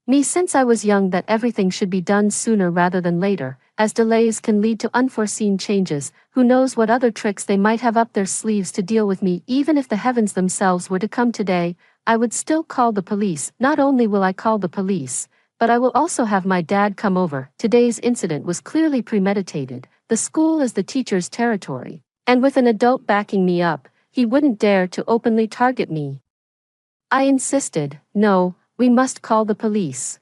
me since I was young that everything should be done sooner rather than later, as delays can lead to unforeseen changes. Who knows what other tricks they might have up their sleeves to deal with me. Even if the heavens themselves were to come today, I would still call the police. Not only will I call the police, but I will also have my dad come over. Today's incident was clearly premeditated. The school is the teacher's territory, and with an adult backing me up, he wouldn't dare to openly target me. I insisted, "No, we must call the police."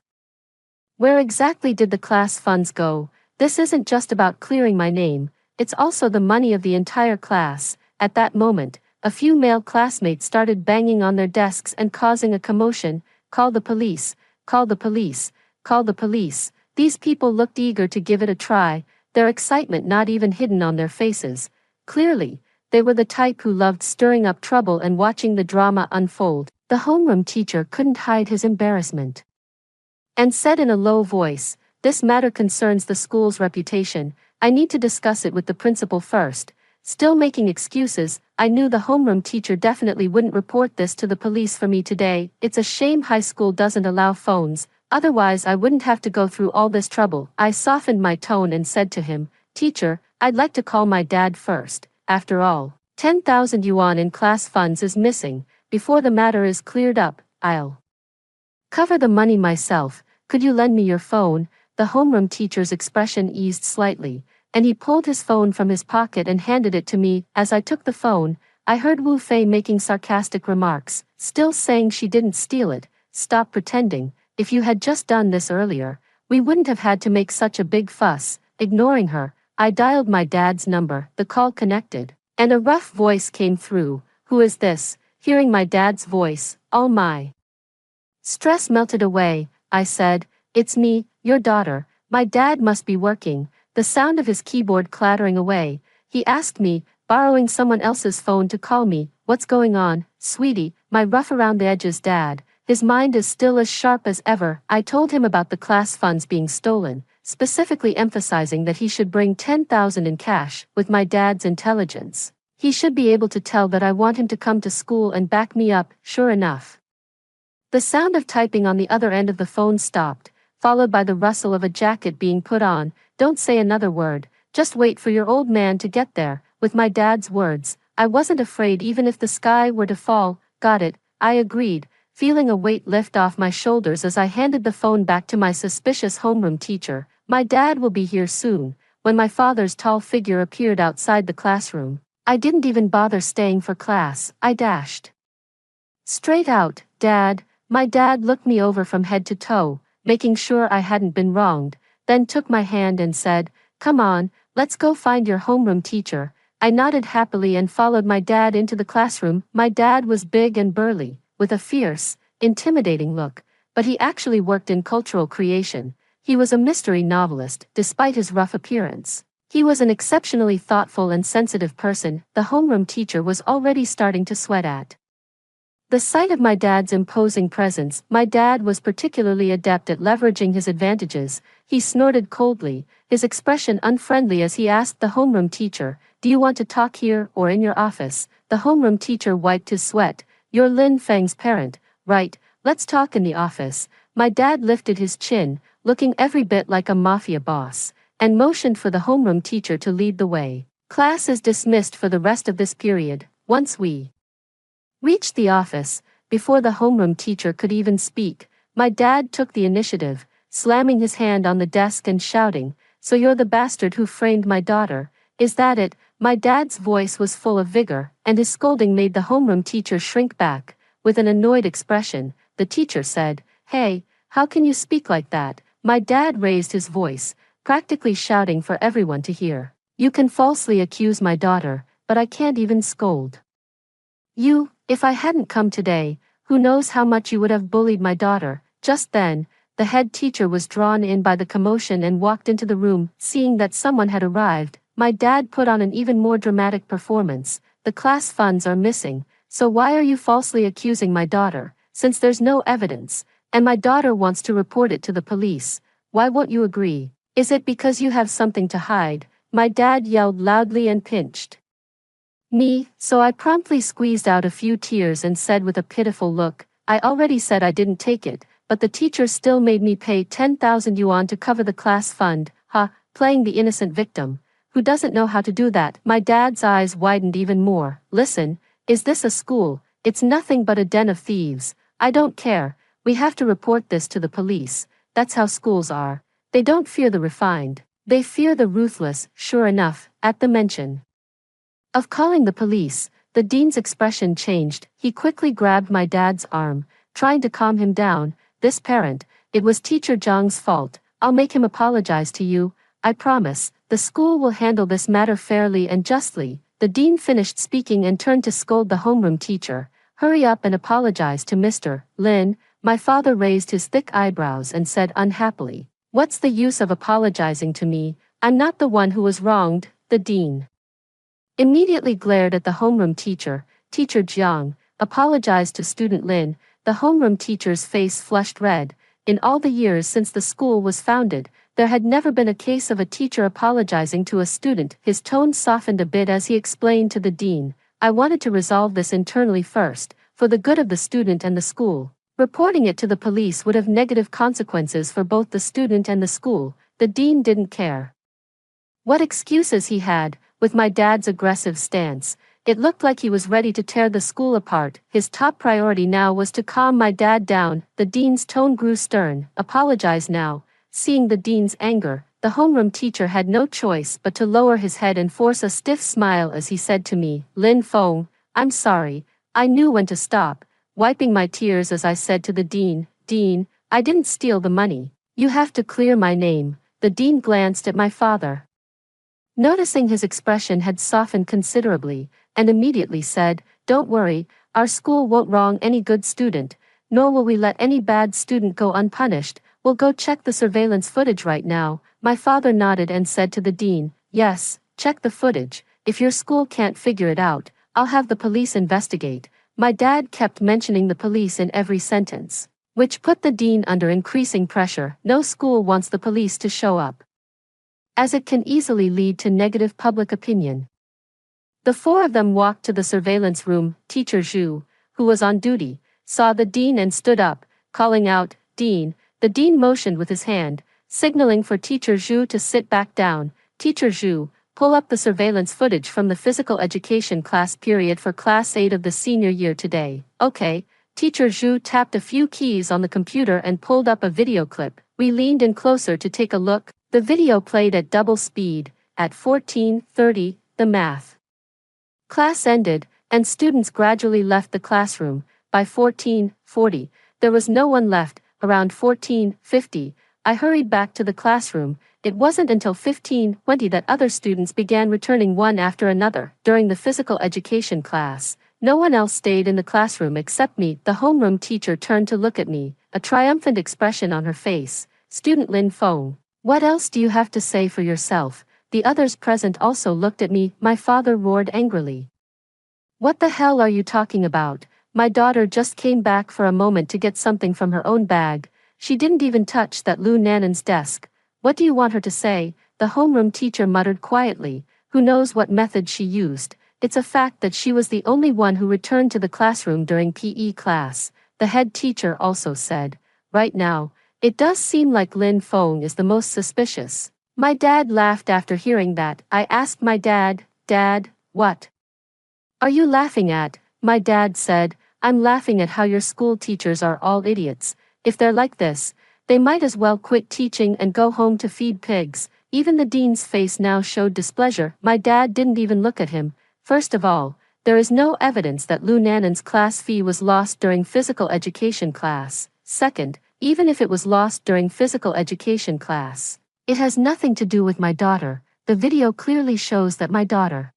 Where exactly did the class funds go? This isn't just about clearing my name, it's also the money of the entire class. At that moment, a few male classmates started banging on their desks and causing a commotion. "Call the police, call the police, call the police." These people looked eager to give it a try, their excitement not even hidden on their faces. Clearly, they were the type who loved stirring up trouble and watching the drama unfold. The homeroom teacher couldn't hide his embarrassment and said in a low voice, "This matter concerns the school's reputation. I need to discuss it with the principal first." Still making excuses, I knew the homeroom teacher definitely wouldn't report this to the police for me today. It's a shame high school doesn't allow phones, otherwise I wouldn't have to go through all this trouble. I softened my tone and said to him, "Teacher, I'd like to call my dad first. After all, 10,000 yuan in class funds is missing, before the matter is cleared up, I'll cover the money myself. Could you lend me your phone? The homeroom teacher's expression eased slightly, and he pulled his phone from his pocket and handed it to me. As I took the phone, I heard Wu Fei making sarcastic remarks, still saying she didn't steal it. Stop pretending. If you had just done this earlier, we wouldn't have had to make such a big fuss. Ignoring her, I dialed my dad's number. The call connected, and a rough voice came through. Who is this? Hearing my dad's voice, all my stress melted away. I said, it's me, your daughter. My dad must be working. The sound of his keyboard clattering away. He asked me, borrowing someone else's phone to call me. What's going on, sweetie? My rough around the edges dad. His mind is still as sharp as ever. I told him about the class funds being stolen, specifically emphasizing that he should bring 10,000 in cash. With my dad's intelligence, he should be able to tell that I want him to come to school and back me up. Sure enough, the sound of typing on the other end of the phone stopped, followed by the rustle of a jacket being put on. Don't say another word, just wait for your old man to get there. With my dad's words, I wasn't afraid even if the sky were to fall. Got it, I agreed, feeling a weight lift off my shoulders as I handed the phone back to my suspicious homeroom teacher. My dad will be here soon. When my father's tall figure appeared outside the classroom, I didn't even bother staying for class. I dashed straight out. Dad. My dad looked me over from head to toe, making sure I hadn't been wronged, then took my hand and said, come on, let's go find your homeroom teacher. I nodded happily and followed my dad into the classroom. My dad was big and burly, with a fierce, intimidating look, but he actually worked in cultural creation. He was a mystery novelist, despite his rough appearance. He was an exceptionally thoughtful and sensitive person. The homeroom teacher was already starting to sweat at the sight of my dad's imposing presence. My dad was particularly adept at leveraging his advantages. He snorted coldly, his expression unfriendly as he asked the homeroom teacher, do you want to talk here or in your office? The homeroom teacher wiped his sweat. You're Lin Feng's parent, right? Let's talk in the office. My dad lifted his chin, looking every bit like a mafia boss, and motioned for the homeroom teacher to lead the way. Class is dismissed for the rest of this period. Once we reached the office, before the homeroom teacher could even speak, my dad took the initiative, slamming his hand on the desk and shouting, so you're the bastard who framed my daughter, is that it? My dad's voice was full of vigor, and his scolding made the homeroom teacher shrink back. With an annoyed expression, the teacher said, hey, how can you speak like that? My dad raised his voice, practically shouting for everyone to hear. You can falsely accuse my daughter, but I can't even scold you. If I hadn't come today, who knows how much you would have bullied my daughter. Just then, the head teacher was drawn in by the commotion and walked into the room. Seeing that someone had arrived, my dad put on an even more dramatic performance. The class funds are missing, so why are you falsely accusing my daughter? Since there's no evidence, and my daughter wants to report it to the police, why won't you agree? Is it because you have something to hide? My dad yelled loudly and pinched me, so I promptly squeezed out a few tears and said with a pitiful look, I already said I didn't take it, but the teacher still made me pay 10,000 yuan to cover the class fund. Playing the innocent victim. Who doesn't know how to do that? My dad's eyes widened even more. Listen, is this a school? It's nothing but a den of thieves. I don't care. We have to report this to the police. That's how schools are. They don't fear the refined. They fear the ruthless. Sure enough, at the mention of calling the police, the dean's expression changed. He quickly grabbed my dad's arm, trying to calm him down. This parent, it was teacher Zhang's fault. I'll make him apologize to you. I promise. The school will handle this matter fairly and justly. The dean finished speaking and turned to scold the homeroom teacher. Hurry up and apologize to Mr. Lin. My father raised his thick eyebrows and said unhappily, what's the use of apologizing to me? I'm not the one who was wronged. The dean immediately glared at the homeroom teacher. Teacher Jiang apologized to student Lin. The homeroom teacher's face flushed red. In all the years since the school was founded, there had never been a case of a teacher apologizing to a student. His tone softened a bit as he explained to the dean, I wanted to resolve this internally first, for the good of the student and the school. Reporting it to the police would have negative consequences for both the student and the school. The dean didn't care what excuses he had. With my dad's aggressive stance, It looked like he was ready to tear the school apart. His top priority now was to calm my dad down. The dean's tone grew stern. Apologize now. Seeing the dean's anger, the homeroom teacher had no choice but to lower his head and force a stiff smile as he said to me, Lin Feng, I'm sorry. I knew when to stop, wiping my tears as I said to the dean, Dean, I didn't steal the money. You have to clear my name. The dean glanced at my father, noticing his expression had softened considerably, and immediately said, Don't worry, our school won't wrong any good student, nor will we let any bad student go unpunished. We'll go check the surveillance footage right now. My father nodded and said to the dean, Yes, check the footage. If your school can't figure it out, I'll have the police investigate. My dad kept mentioning the police in every sentence, which put the dean under increasing pressure. No school wants the police to show up, as it can easily lead to negative public opinion. The four of them walked to the surveillance room. Teacher Zhu, who was on duty, saw the dean and stood up, calling out, Dean. The dean motioned with his hand, signaling for Teacher Zhu to sit back down. Teacher Zhu, pull up the surveillance footage from the physical education class period for class 8 of the senior year today. Okay. Teacher Zhu tapped a few keys on the computer and pulled up a video clip. We leaned in closer to take a look. The video played at double speed. At 14:30, the math class ended, and students gradually left the classroom. By 14:40, there was no one left. Around 14:50, I hurried back to the classroom. It wasn't until 15:20 that other students began returning one after another. During the physical education class, no one else stayed in the classroom except me. The homeroom teacher turned to look at me, a triumphant expression on her face. Student Lin Feng, what else do you have to say for yourself? The others present also looked at me. My father roared angrily. What the hell are you talking about? My daughter just came back for a moment to get something from her own bag. She didn't even touch that Lu Nanan's desk. What do you want her to say? The homeroom teacher muttered quietly. Who knows what method she used? It's a fact that she was the only one who returned to the classroom during PE class. The head teacher also said, Right now, it does seem like Lin Feng is the most suspicious. My dad laughed after hearing that. I asked my dad, Dad, what are you laughing at? My dad said, I'm laughing at how your school teachers are all idiots. If they're like this, they might as well quit teaching and go home to feed pigs. Even the dean's face now showed displeasure. My dad didn't even look at him. First of all, there is no evidence that Lu Nanan's class fee was lost during physical education class. Second, even if it was lost during physical education class, it has nothing to do with my daughter. The video clearly shows that my daughter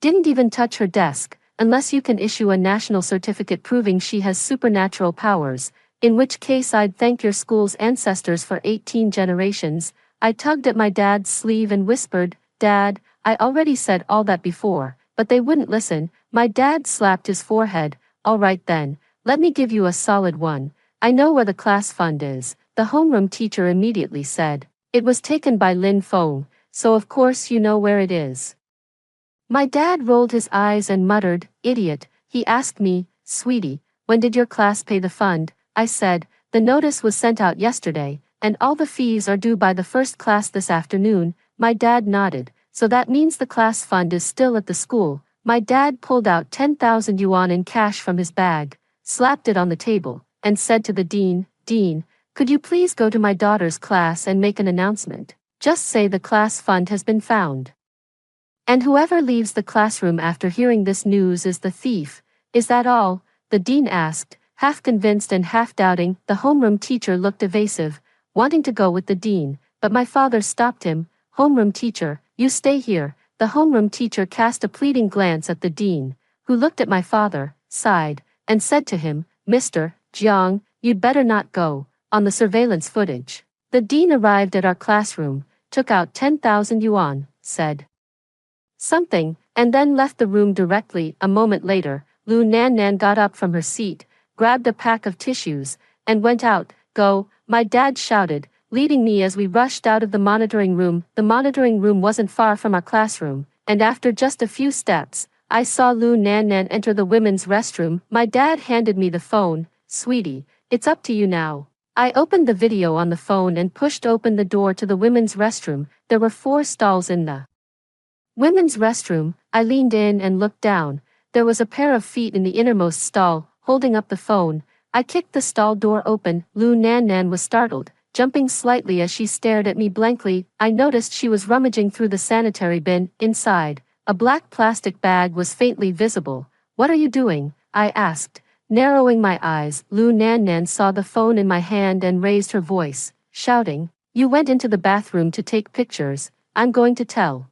didn't even touch her desk, unless you can issue a national certificate proving she has supernatural powers, in which case I'd thank your school's ancestors for 18 generations. I tugged at my dad's sleeve and whispered, Dad, I already said all that before, but they wouldn't listen. My dad slapped his forehead. All right then, let me give you a solid one. I know where the class fund is, the homeroom teacher immediately said. It was taken by Lin Feng, so of course you know where it is. My dad rolled his eyes and muttered, Idiot. He asked me, Sweetie, when did your class pay the fund? I said, the notice was sent out yesterday, and all the fees are due by the first class this afternoon. My dad nodded, so that means the class fund is still at the school. My dad pulled out 10,000 yuan in cash from his bag, slapped it on the table, and said to the dean, Dean, could you please go to my daughter's class and make an announcement? Just say the class fund has been found. And whoever leaves the classroom after hearing this news is the thief. Is that all? The dean asked, half convinced and half doubting. The homeroom teacher looked evasive, wanting to go with the dean, but my father stopped him. Homeroom teacher, you stay here. The homeroom teacher cast a pleading glance at the dean, who looked at my father, sighed, and said to him, Mr. Jiang, you'd better not go. On the surveillance footage, the dean arrived at our classroom, took out 10,000 yuan, said something, and then left the room directly. A moment later, Lu Nannan got up from her seat, grabbed a pack of tissues, and went out. Go, my dad shouted, leading me as we rushed out of the monitoring room. The monitoring room wasn't far from our classroom, and after just a few steps, I saw Lu Nannan enter the women's restroom. My dad handed me the phone. Sweetie, it's up to you now. I opened the video on the phone and pushed open the door to the women's restroom. There were 4 stalls in the Women's restroom. I leaned in and looked down. There was a pair of feet in the innermost stall, holding up the phone. I kicked the stall door open. Lu Nan Nan was startled, jumping slightly as she stared at me blankly. I noticed she was rummaging through the sanitary bin. Inside, a black plastic bag was faintly visible. "What are you doing?" I asked, narrowing my eyes. Lu Nan Nan saw the phone in my hand and raised her voice, shouting, "You went into the bathroom to take pictures. I'm going to tell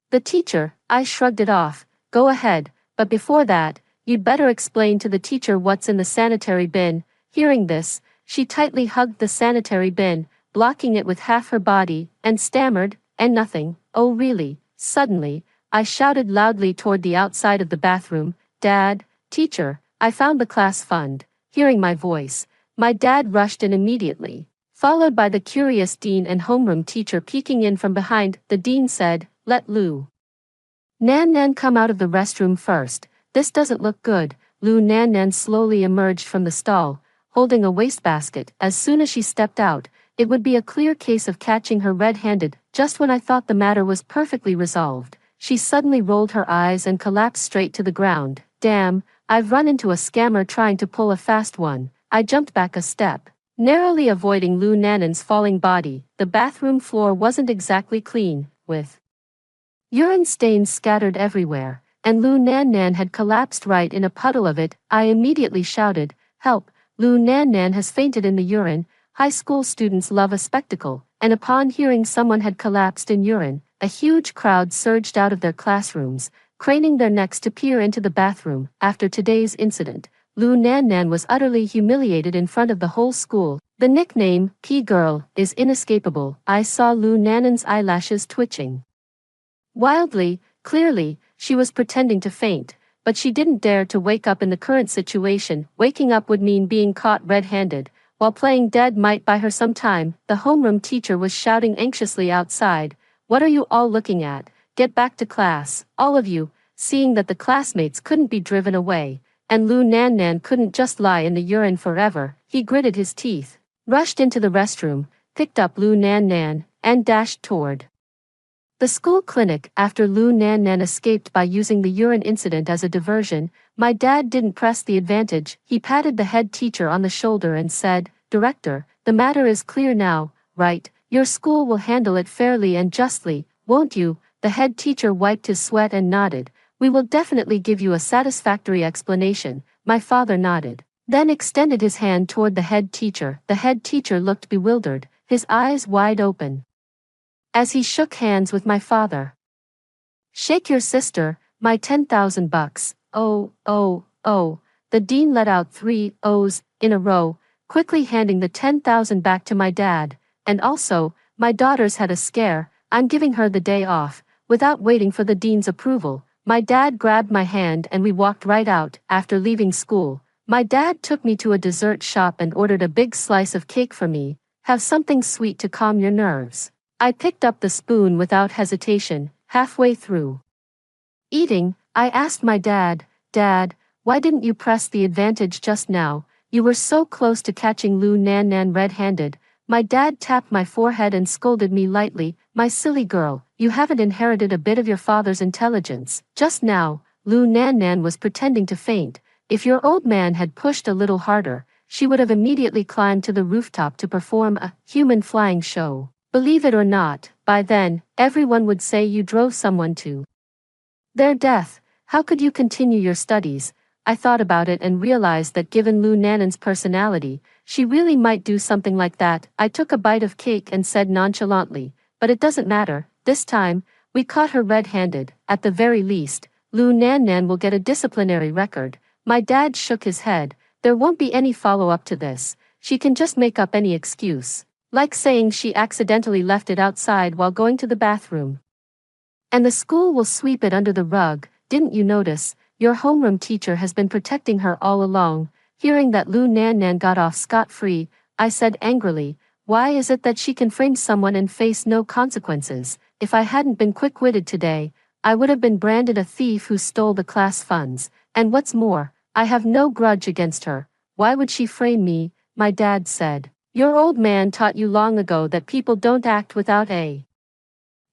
the teacher." I shrugged it off. "Go ahead, but before that, you'd better explain to the teacher what's in the sanitary bin." Hearing this, she tightly hugged the sanitary bin, blocking it with half her body, and stammered, "And nothing." "Oh really?" Suddenly, I shouted loudly toward the outside of the bathroom, "Dad, teacher, I found the class fund." Hearing my voice, my dad rushed in immediately, followed by the curious dean and homeroom teacher peeking in from behind. The dean said, "Let Lu Nan Nan come out of the restroom first. This doesn't look good." Lu Nan Nan slowly emerged from the stall, holding a wastebasket. As soon as she stepped out, it would be a clear case of catching her red-handed. Just when I thought the matter was perfectly resolved, she suddenly rolled her eyes and collapsed straight to the ground. "Damn, I've run into a scammer trying to pull a fast one." I jumped back a step, narrowly avoiding Lu Nanan's falling body. The bathroom floor wasn't exactly clean, with urine stains scattered everywhere, and Lu Nan Nan had collapsed right in a puddle of it. I immediately shouted, "Help, Lu Nan Nan has fainted in the urine." High school students love a spectacle, and upon hearing someone had collapsed in urine, a huge crowd surged out of their classrooms, craning their necks to peer into the bathroom. After today's incident, Lu Nan Nan was utterly humiliated in front of the whole school. The nickname, P-Girl, is inescapable. I saw Lu Nanan's eyelashes twitching wildly. Clearly, she was pretending to faint, but she didn't dare to wake up in the current situation. Waking up would mean being caught red-handed, while playing dead might buy her some time. The homeroom teacher was shouting anxiously outside, "What are you all looking at? Get back to class, all of you." Seeing that the classmates couldn't be driven away, and Lu Nan Nan couldn't just lie in the urine forever, he gritted his teeth, rushed into the restroom, picked up Lu Nan Nan, and dashed toward the school clinic. After Lu Nan Nan escaped by using the urine incident as a diversion, my dad didn't press the advantage. He patted the head teacher on the shoulder and said, "Director, the matter is clear now, right? Your school will handle it fairly and justly, won't you?" The head teacher wiped his sweat and nodded. "We will definitely give you a satisfactory explanation." My father nodded, then extended his hand toward the head teacher. The head teacher looked bewildered, his eyes wide open, as he shook hands with my father. "Shake your sister, my $10,000. Oh, oh, oh." The dean let out 3 O's in a row, quickly handing the 10,000 back to my dad. "And also, my daughter's had a scare. I'm giving her the day off." Without waiting for the dean's approval, my dad grabbed my hand and we walked right out. After leaving school, my dad took me to a dessert shop and ordered a big slice of cake for me. "Have something sweet to calm your nerves." I picked up the spoon without hesitation. Halfway through eating, I asked my dad, "Dad, why didn't you press the advantage just now? You were so close to catching Lu Nan Nan red-handed." My dad tapped my forehead and scolded me lightly, "My silly girl, you haven't inherited a bit of your father's intelligence. Just now, Lu Nan Nan was pretending to faint. If your old man had pushed a little harder, she would have immediately climbed to the rooftop to perform a human flying show. Believe it or not, by then, everyone would say you drove someone to their death. How could you continue your studies?" I thought about it and realized that given Lu Nanan's personality, she really might do something like that. I took a bite of cake and said nonchalantly, "But it doesn't matter. This time, we caught her red-handed. At the very least, Lu Nan Nan will get a disciplinary record." My dad shook his head. "There won't be any follow-up to this. She can just make up any excuse, like saying she accidentally left it outside while going to the bathroom, and the school will sweep it under the rug. Didn't you notice? Your homeroom teacher has been protecting her all along." Hearing that Lu Nan Nan got off scot-free, I said angrily, "Why is it that she can frame someone and face no consequences? If I hadn't been quick-witted today, I would have been branded a thief who stole the class funds. And what's more, I have no grudge against her. Why would she frame me?" My dad said, "Your old man taught you long ago that people don't act without a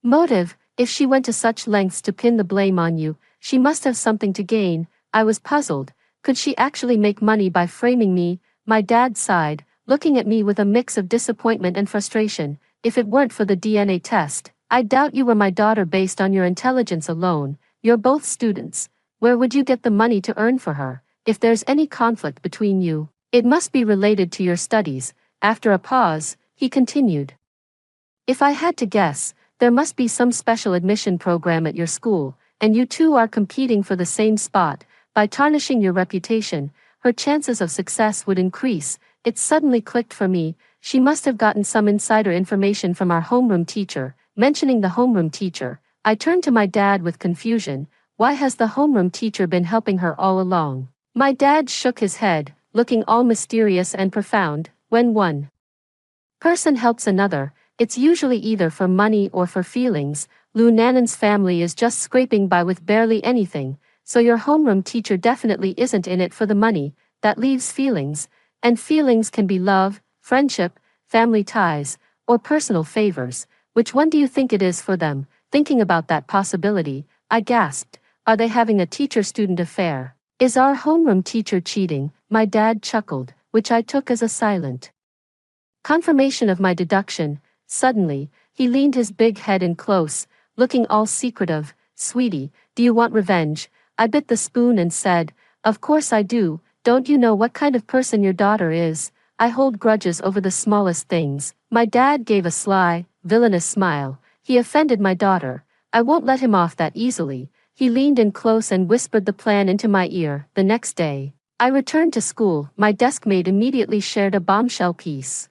motive." If she went to such lengths to pin the blame on you, she must have something to gain. I was puzzled. Could she actually make money by framing me? My dad sighed, looking at me with a mix of disappointment and frustration. If it weren't for the DNA test, I doubt you were my daughter based on your intelligence alone. You're both students. Where would you get the money to earn for her? If there's any conflict between you, it must be related to your studies. After a pause, he continued. If I had to guess, there must be some special admission program at your school, and you two are competing for the same spot. By tarnishing your reputation, her chances of success would increase. It suddenly clicked for me. She must have gotten some insider information from our homeroom teacher. Mentioning the homeroom teacher, I turned to my dad with confusion. Why has the homeroom teacher been helping her all along? My dad shook his head, looking all mysterious and profound. When one person helps another, it's usually either for money or for feelings. Lou Nanan's family is just scraping by with barely anything, so your homeroom teacher definitely isn't in it for the money. That leaves feelings, and feelings can be love, friendship, family ties, or personal favors. Which one do you think it is for them? Thinking about that possibility, I gasped. Are they having a teacher-student affair? Is our homeroom teacher cheating? My dad chuckled, which I took as a silent confirmation of my deduction. Suddenly, he leaned his big head in close, looking all secretive. Sweetie, do you want revenge? I bit the spoon and said, of course I do. Don't you know what kind of person your daughter is? I hold grudges over the smallest things. My dad gave a sly, villainous smile. He offended my daughter. I won't let him off that easily. He leaned in close and whispered the plan into my ear. The next day, I returned to school. My deskmate immediately shared a bombshell piece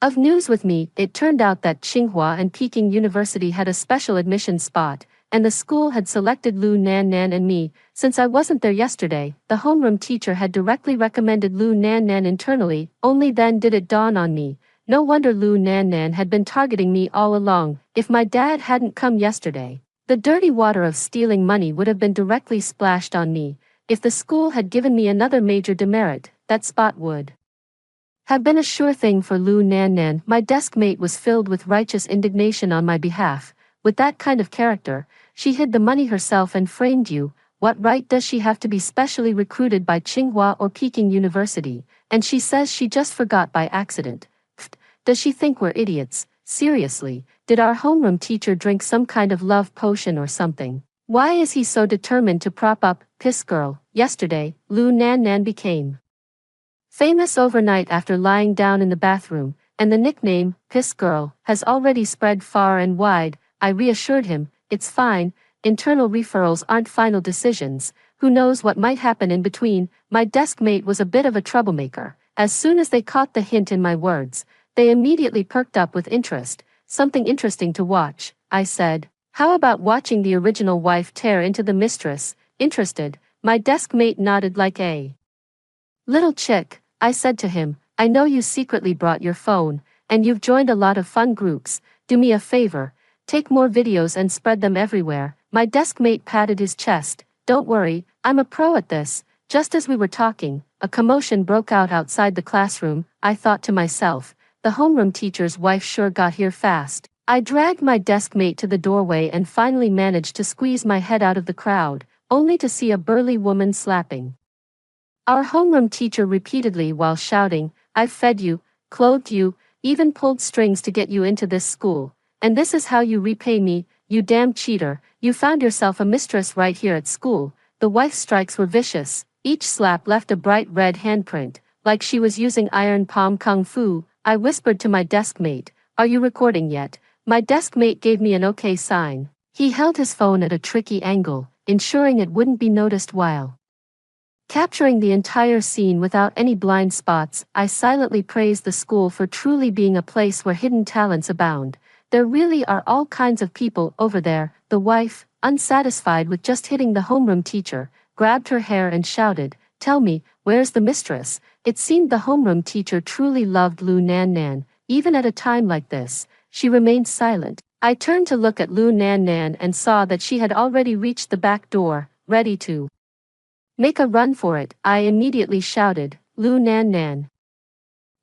of news with me. It turned out that Tsinghua and Peking University had a special admission spot, and the school had selected Lu Nannan and me. Since I wasn't there yesterday, the homeroom teacher had directly recommended Lu Nannan internally. Only then did it dawn on me. No wonder Lu Nannan had been targeting me all along. If my dad hadn't come yesterday, the dirty water of stealing money would have been directly splashed on me. If the school had given me another major demerit, that spot would have been a sure thing for Lu Nannan. My deskmate was filled with righteous indignation on my behalf. With that kind of character, she hid the money herself and framed you. What right does she have to be specially recruited by Tsinghua or Peking University? And she says she just forgot by accident. Pfft, does she think we're idiots? Seriously, did our homeroom teacher drink some kind of love potion or something? Why is he so determined to prop up Piss Girl? Yesterday, Lu Nannan became famous overnight after lying down in the bathroom, and the nickname, Piss Girl, has already spread far and wide. I reassured him, it's fine, internal referrals aren't final decisions, who knows what might happen in between. My deskmate was a bit of a troublemaker. As soon as they caught the hint in my words, they immediately perked up with interest. Something interesting to watch, I said. How about watching the original wife tear into the mistress? Interested? My deskmate nodded like a little chick. I said to him, I know you secretly brought your phone, and you've joined a lot of fun groups. Do me a favor, take more videos and spread them everywhere. My deskmate patted his chest. Don't worry, I'm a pro at this. Just as we were talking, a commotion broke out outside the classroom. I thought to myself, the homeroom teacher's wife sure got here fast. I dragged my deskmate to the doorway and finally managed to squeeze my head out of the crowd, only to see a burly woman slapping our homeroom teacher repeatedly while shouting, I've fed you, clothed you, even pulled strings to get you into this school, and this is how you repay me, you damn cheater. You found yourself a mistress right here at school. The wife strikes were vicious. Each slap left a bright red handprint, like she was using iron palm kung fu. I whispered to my deskmate, are you recording yet? My deskmate gave me an okay sign. He held his phone at a tricky angle, ensuring it wouldn't be noticed while capturing the entire scene without any blind spots. I silently praised the school for truly being a place where hidden talents abound. There really are all kinds of people over there. The wife, unsatisfied with just hitting the homeroom teacher, grabbed her hair and shouted, tell me, where's the mistress? It seemed the homeroom teacher truly loved Lu Nannan. Even at a time like this, she remained silent. I turned to look at Lu Nannan and saw that she had already reached the back door, ready to make a run for it. I immediately shouted, Lu Nannan,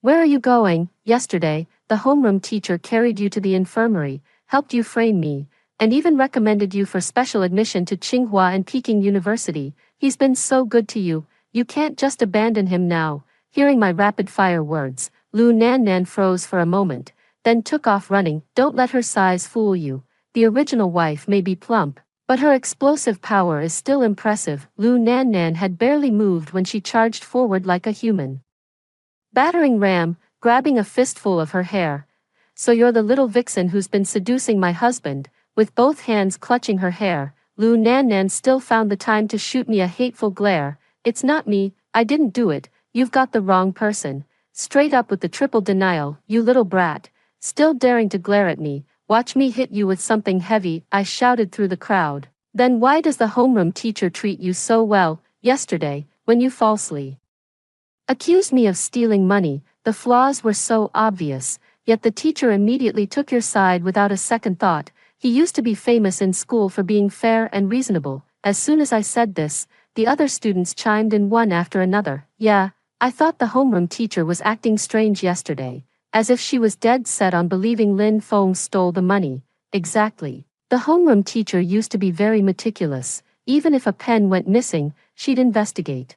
where are you going? Yesterday, the homeroom teacher carried you to the infirmary, helped you frame me, and even recommended you for special admission to Tsinghua and Peking University. He's been so good to you, you can't just abandon him now." Hearing my rapid-fire words, Lu Nannan froze for a moment, then took off running. Don't let her size fool you. The original wife may be plump, but her explosive power is still impressive. Lu Nannan had barely moved when she charged forward like a human battering ram, grabbing a fistful of her hair. "So you're the little vixen who's been seducing my husband." With both hands clutching her hair, Lu Nannan still found the time to shoot me a hateful glare. "It's not me, I didn't do it, you've got the wrong person." Straight up with the triple denial. "You little brat, still daring to glare at me, watch me hit you with something heavy," I shouted through the crowd. "Then why does the homeroom teacher treat you so well? Yesterday, when you falsely accused me of stealing money, the flaws were so obvious, yet the teacher immediately took your side without a second thought. He used to be famous in school for being fair and reasonable." As soon as I said this, the other students chimed in one after another. "Yeah, I thought the homeroom teacher was acting strange yesterday, as if she was dead set on believing Lin Feng stole the money." Exactly. The homeroom teacher used to be very meticulous. Even if a pen went missing, she'd investigate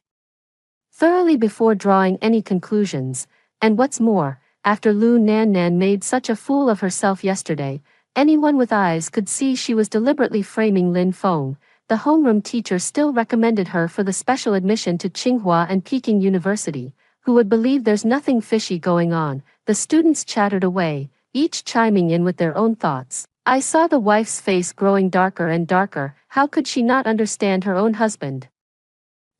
thoroughly before drawing any conclusions. And what's more, after Lu Nannan made such a fool of herself yesterday, anyone with eyes could see she was deliberately framing Lin Feng. The homeroom teacher still recommended her for the special admission to Tsinghua and Peking University. Who would believe there's nothing fishy going on? The students chattered away, each chiming in with their own thoughts. I saw the wife's face growing darker and darker. How could she not understand her own husband?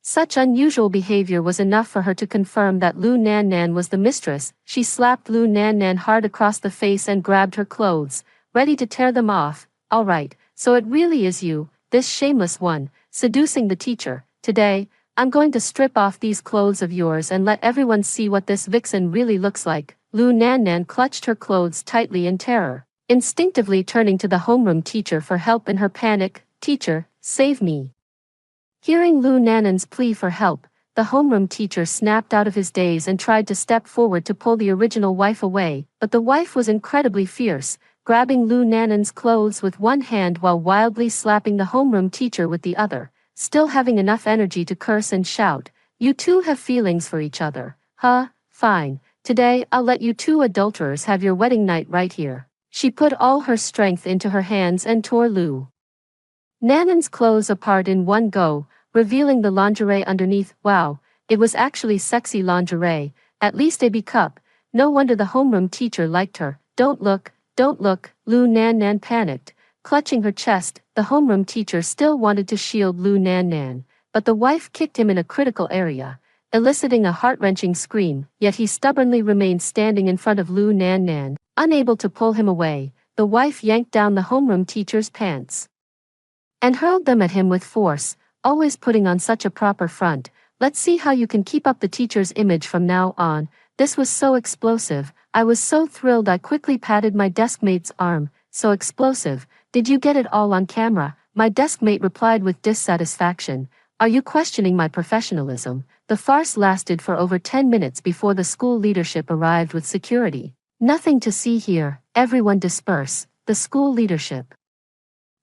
Such unusual behavior was enough for her to confirm that Lu Nannan was the mistress. She slapped Lu Nannan hard across the face and grabbed her clothes, ready to tear them off. "All right, so it really is you, this shameless one, seducing the teacher. Today, I'm going to strip off these clothes of yours and let everyone see what this vixen really looks like." Lu Nannan clutched her clothes tightly in terror, instinctively turning to the homeroom teacher for help in her panic. "Teacher, save me." Hearing Lu Nannan's plea for help, the homeroom teacher snapped out of his daze and tried to step forward to pull the original wife away, but the wife was incredibly fierce, grabbing Lu Nannan's clothes with one hand while wildly slapping the homeroom teacher with the other, still having enough energy to curse and shout, "You two have feelings for each other, huh? Fine, today I'll let you two adulterers have your wedding night right here." She put all her strength into her hands and tore Lu Nannan's clothes apart in one go, revealing the lingerie underneath. Wow, it was actually sexy lingerie, at least a B cup. No wonder the homeroom teacher liked her. Don't look, Lu Nannan panicked, clutching her chest. The homeroom teacher still wanted to shield Lu Nannan, but the wife kicked him in a critical area, eliciting a heart-wrenching scream, yet he stubbornly remained standing in front of Lu Nannan, unable to pull him away. The wife yanked down the homeroom teacher's pants and hurled them at him with force, always putting on such a proper front. "Let's see how you can keep up the teacher's image from now on." This was so explosive. I was so thrilled I quickly patted my deskmate's arm. "So explosive, did you get it all on camera?" My deskmate replied with dissatisfaction. "Are you questioning my professionalism?" The farce lasted for over 10 minutes before the school leadership arrived with security. "Nothing to see here, everyone disperse." The school leadership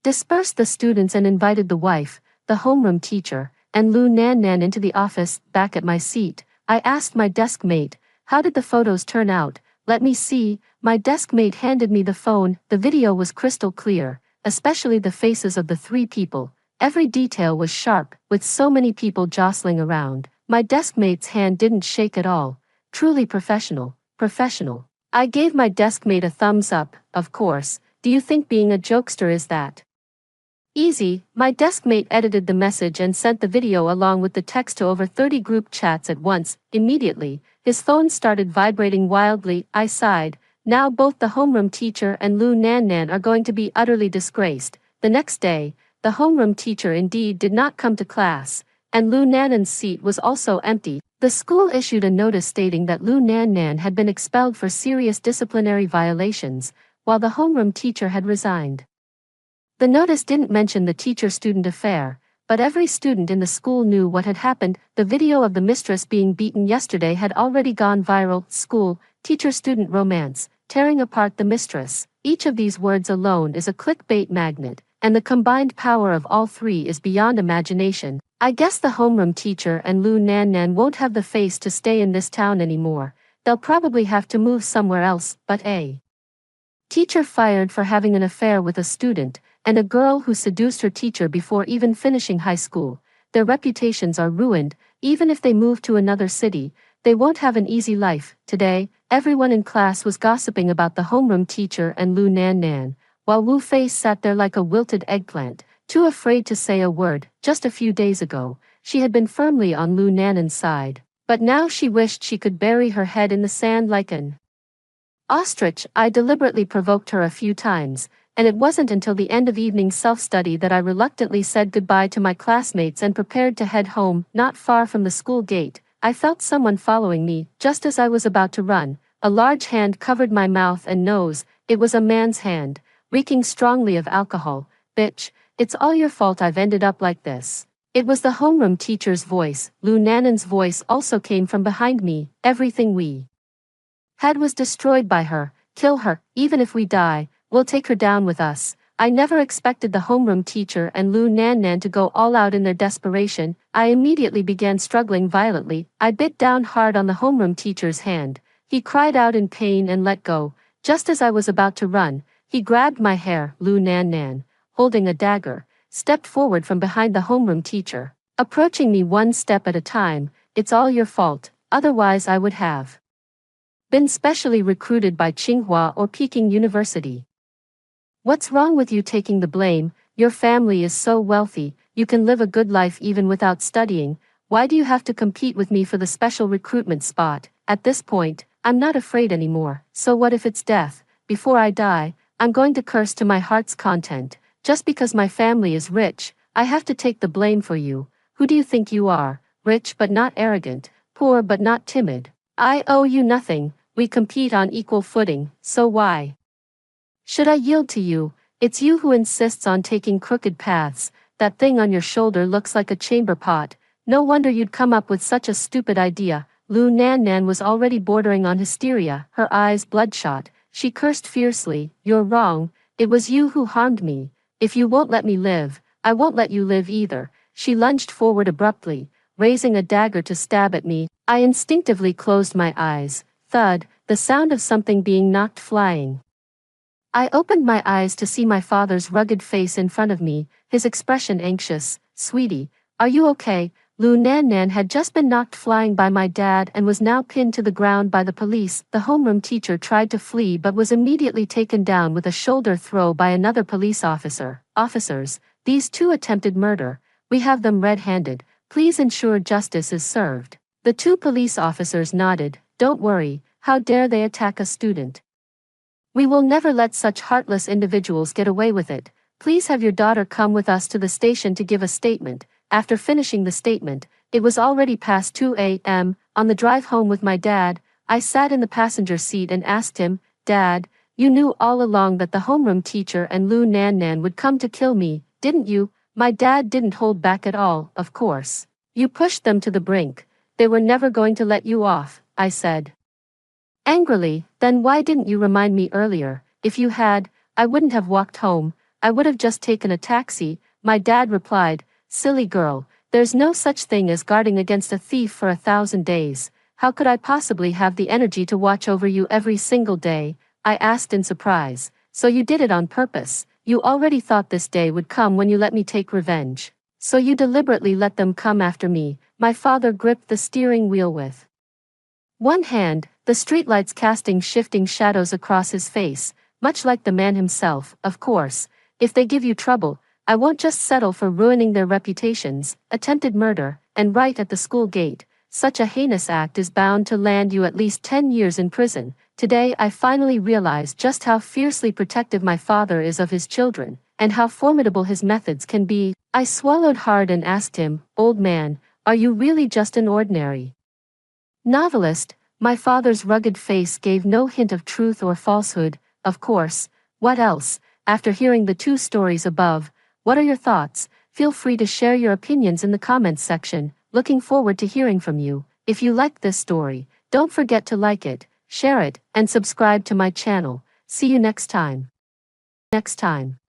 dispersed the students and invited the wife, the homeroom teacher, and Lu Nannan into the office. Back at my seat, I asked my deskmate, "How did the photos turn out?" "Let me see." My deskmate handed me the phone. The video was crystal clear, especially the faces of the three people. Every detail was sharp, with so many people jostling around. My deskmate's hand didn't shake at all. Truly professional, professional. I gave my deskmate a thumbs up. "Of course, do you think being a jokester is that easy?" My deskmate edited the message and sent the video along with the text to over 30 group chats at once. Immediately, his phone started vibrating wildly. I sighed. Now both the homeroom teacher and Lu Nannan are going to be utterly disgraced. The next day, the homeroom teacher indeed did not come to class, and Lu Nannan's seat was also empty. The school issued a notice stating that Lu Nannan had been expelled for serious disciplinary violations, while the homeroom teacher had resigned. The notice didn't mention the teacher-student affair, but every student in the school knew what had happened. The video of the mistress being beaten yesterday had already gone viral. School, teacher-student romance. tearing apart the mistress. Each of these words alone is a clickbait magnet, and the combined power of all three is beyond imagination. I guess the homeroom teacher and Lu Nan Nan won't have the face to stay in this town anymore. They'll probably have to move somewhere else, but a teacher fired for having an affair with a student, and a girl who seduced her teacher before even finishing high school. Their reputations are ruined. Even if they move to another city, they won't have an easy life. Today, everyone in class was gossiping about the homeroom teacher and Lu Nan Nan, while Wu Fei sat there like a wilted eggplant, too afraid to say a word. Just a few days ago, she had been firmly on Lu Nan's side, but now she wished she could bury her head in the sand like an ostrich. I deliberately provoked her a few times, and it wasn't until the end of evening self-study that I reluctantly said goodbye to my classmates and prepared to head home. Not far from the school gate, I felt someone following me. Just as I was about to run, a large hand covered my mouth and nose. It was a man's hand, reeking strongly of alcohol. "Bitch, it's all your fault I've ended up like this." It was the homeroom teacher's voice. Lu Nan's voice also came from behind me. "Everything we had was destroyed by her. Kill her, even if we die, we'll take her down with us." I never expected the homeroom teacher and Lu Nan to go all out in their desperation. I immediately began struggling violently. I bit down hard on the homeroom teacher's hand. He cried out in pain and let go. Just as I was about to run, he grabbed my hair. Lu Nan, holding a dagger, stepped forward from behind the homeroom teacher, approaching me one step at a time. "It's all your fault, otherwise I would have been specially recruited by Tsinghua or Peking University. What's wrong with you taking the blame? Your family is so wealthy, you can live a good life even without studying. Why do you have to compete with me for the special recruitment spot?" At this point, I'm not afraid anymore. So what if it's death? Before I die, I'm going to curse to my heart's content. Just because my family is rich, I have to take the blame for you. Who do you think you are? Rich but not arrogant, poor but not timid. I owe you nothing. We compete on equal footing, so why should I yield to you? It's you who insists on taking crooked paths. That thing on your shoulder looks like a chamber pot. No wonder you'd come up with such a stupid idea. Lu Nan was already bordering on hysteria, her eyes bloodshot. She cursed fiercely. "You're wrong. It was you who harmed me. If you won't let me live, I won't let you live either." She lunged forward abruptly, raising a dagger to stab at me. I instinctively closed my eyes. Thud, the sound of something being knocked flying. I opened my eyes to see my father's rugged face in front of me, his expression anxious. "Sweetie, are you okay?" Lu Nan had just been knocked flying by my dad and was now pinned to the ground by the police. The homeroom teacher tried to flee but was immediately taken down with a shoulder throw by another police officer. "Officers, these two attempted murder. We have them red-handed. Please ensure justice is served." The two police officers nodded. "Don't worry, how dare they attack a student? We will never let such heartless individuals get away with it. Please have your daughter come with us to the station to give a statement." After finishing the statement, it was already past 2 a.m. On the drive home with my dad, I sat in the passenger seat and asked him, "Dad, you knew all along that the homeroom teacher and Lu Nan would come to kill me, didn't you?" My dad didn't hold back at all. "Of course. You pushed them to the brink. They were never going to let you off," I said angrily. "Then why didn't you remind me earlier? If you had, I wouldn't have walked home. I would have just taken a taxi." My dad replied, "Silly girl, there's no such thing as guarding against a thief for 1,000 days. How could I possibly have the energy to watch over you every single day?" I asked in surprise. "So you did it on purpose? You already thought this day would come when you let me take revenge. So you deliberately let them come after me." My father gripped the steering wheel with one hand, the streetlights casting shifting shadows across his face, much like the man himself. "Of course, if they give you trouble, I won't just settle for ruining their reputations." Attempted murder, and right at the school gate. Such a heinous act is bound to land you at least 10 years in prison. Today I finally realized just how fiercely protective my father is of his children, and how formidable his methods can be. I swallowed hard and asked him, "Old man, are you really just an ordinary novelist?" My father's rugged face gave no hint of truth or falsehood. "Of course, what else?" After hearing the two stories above, what are your thoughts? Feel free to share your opinions in the comments section. Looking forward to hearing from you. If you liked this story, don't forget to like it, share it, and subscribe to my channel. See you next time.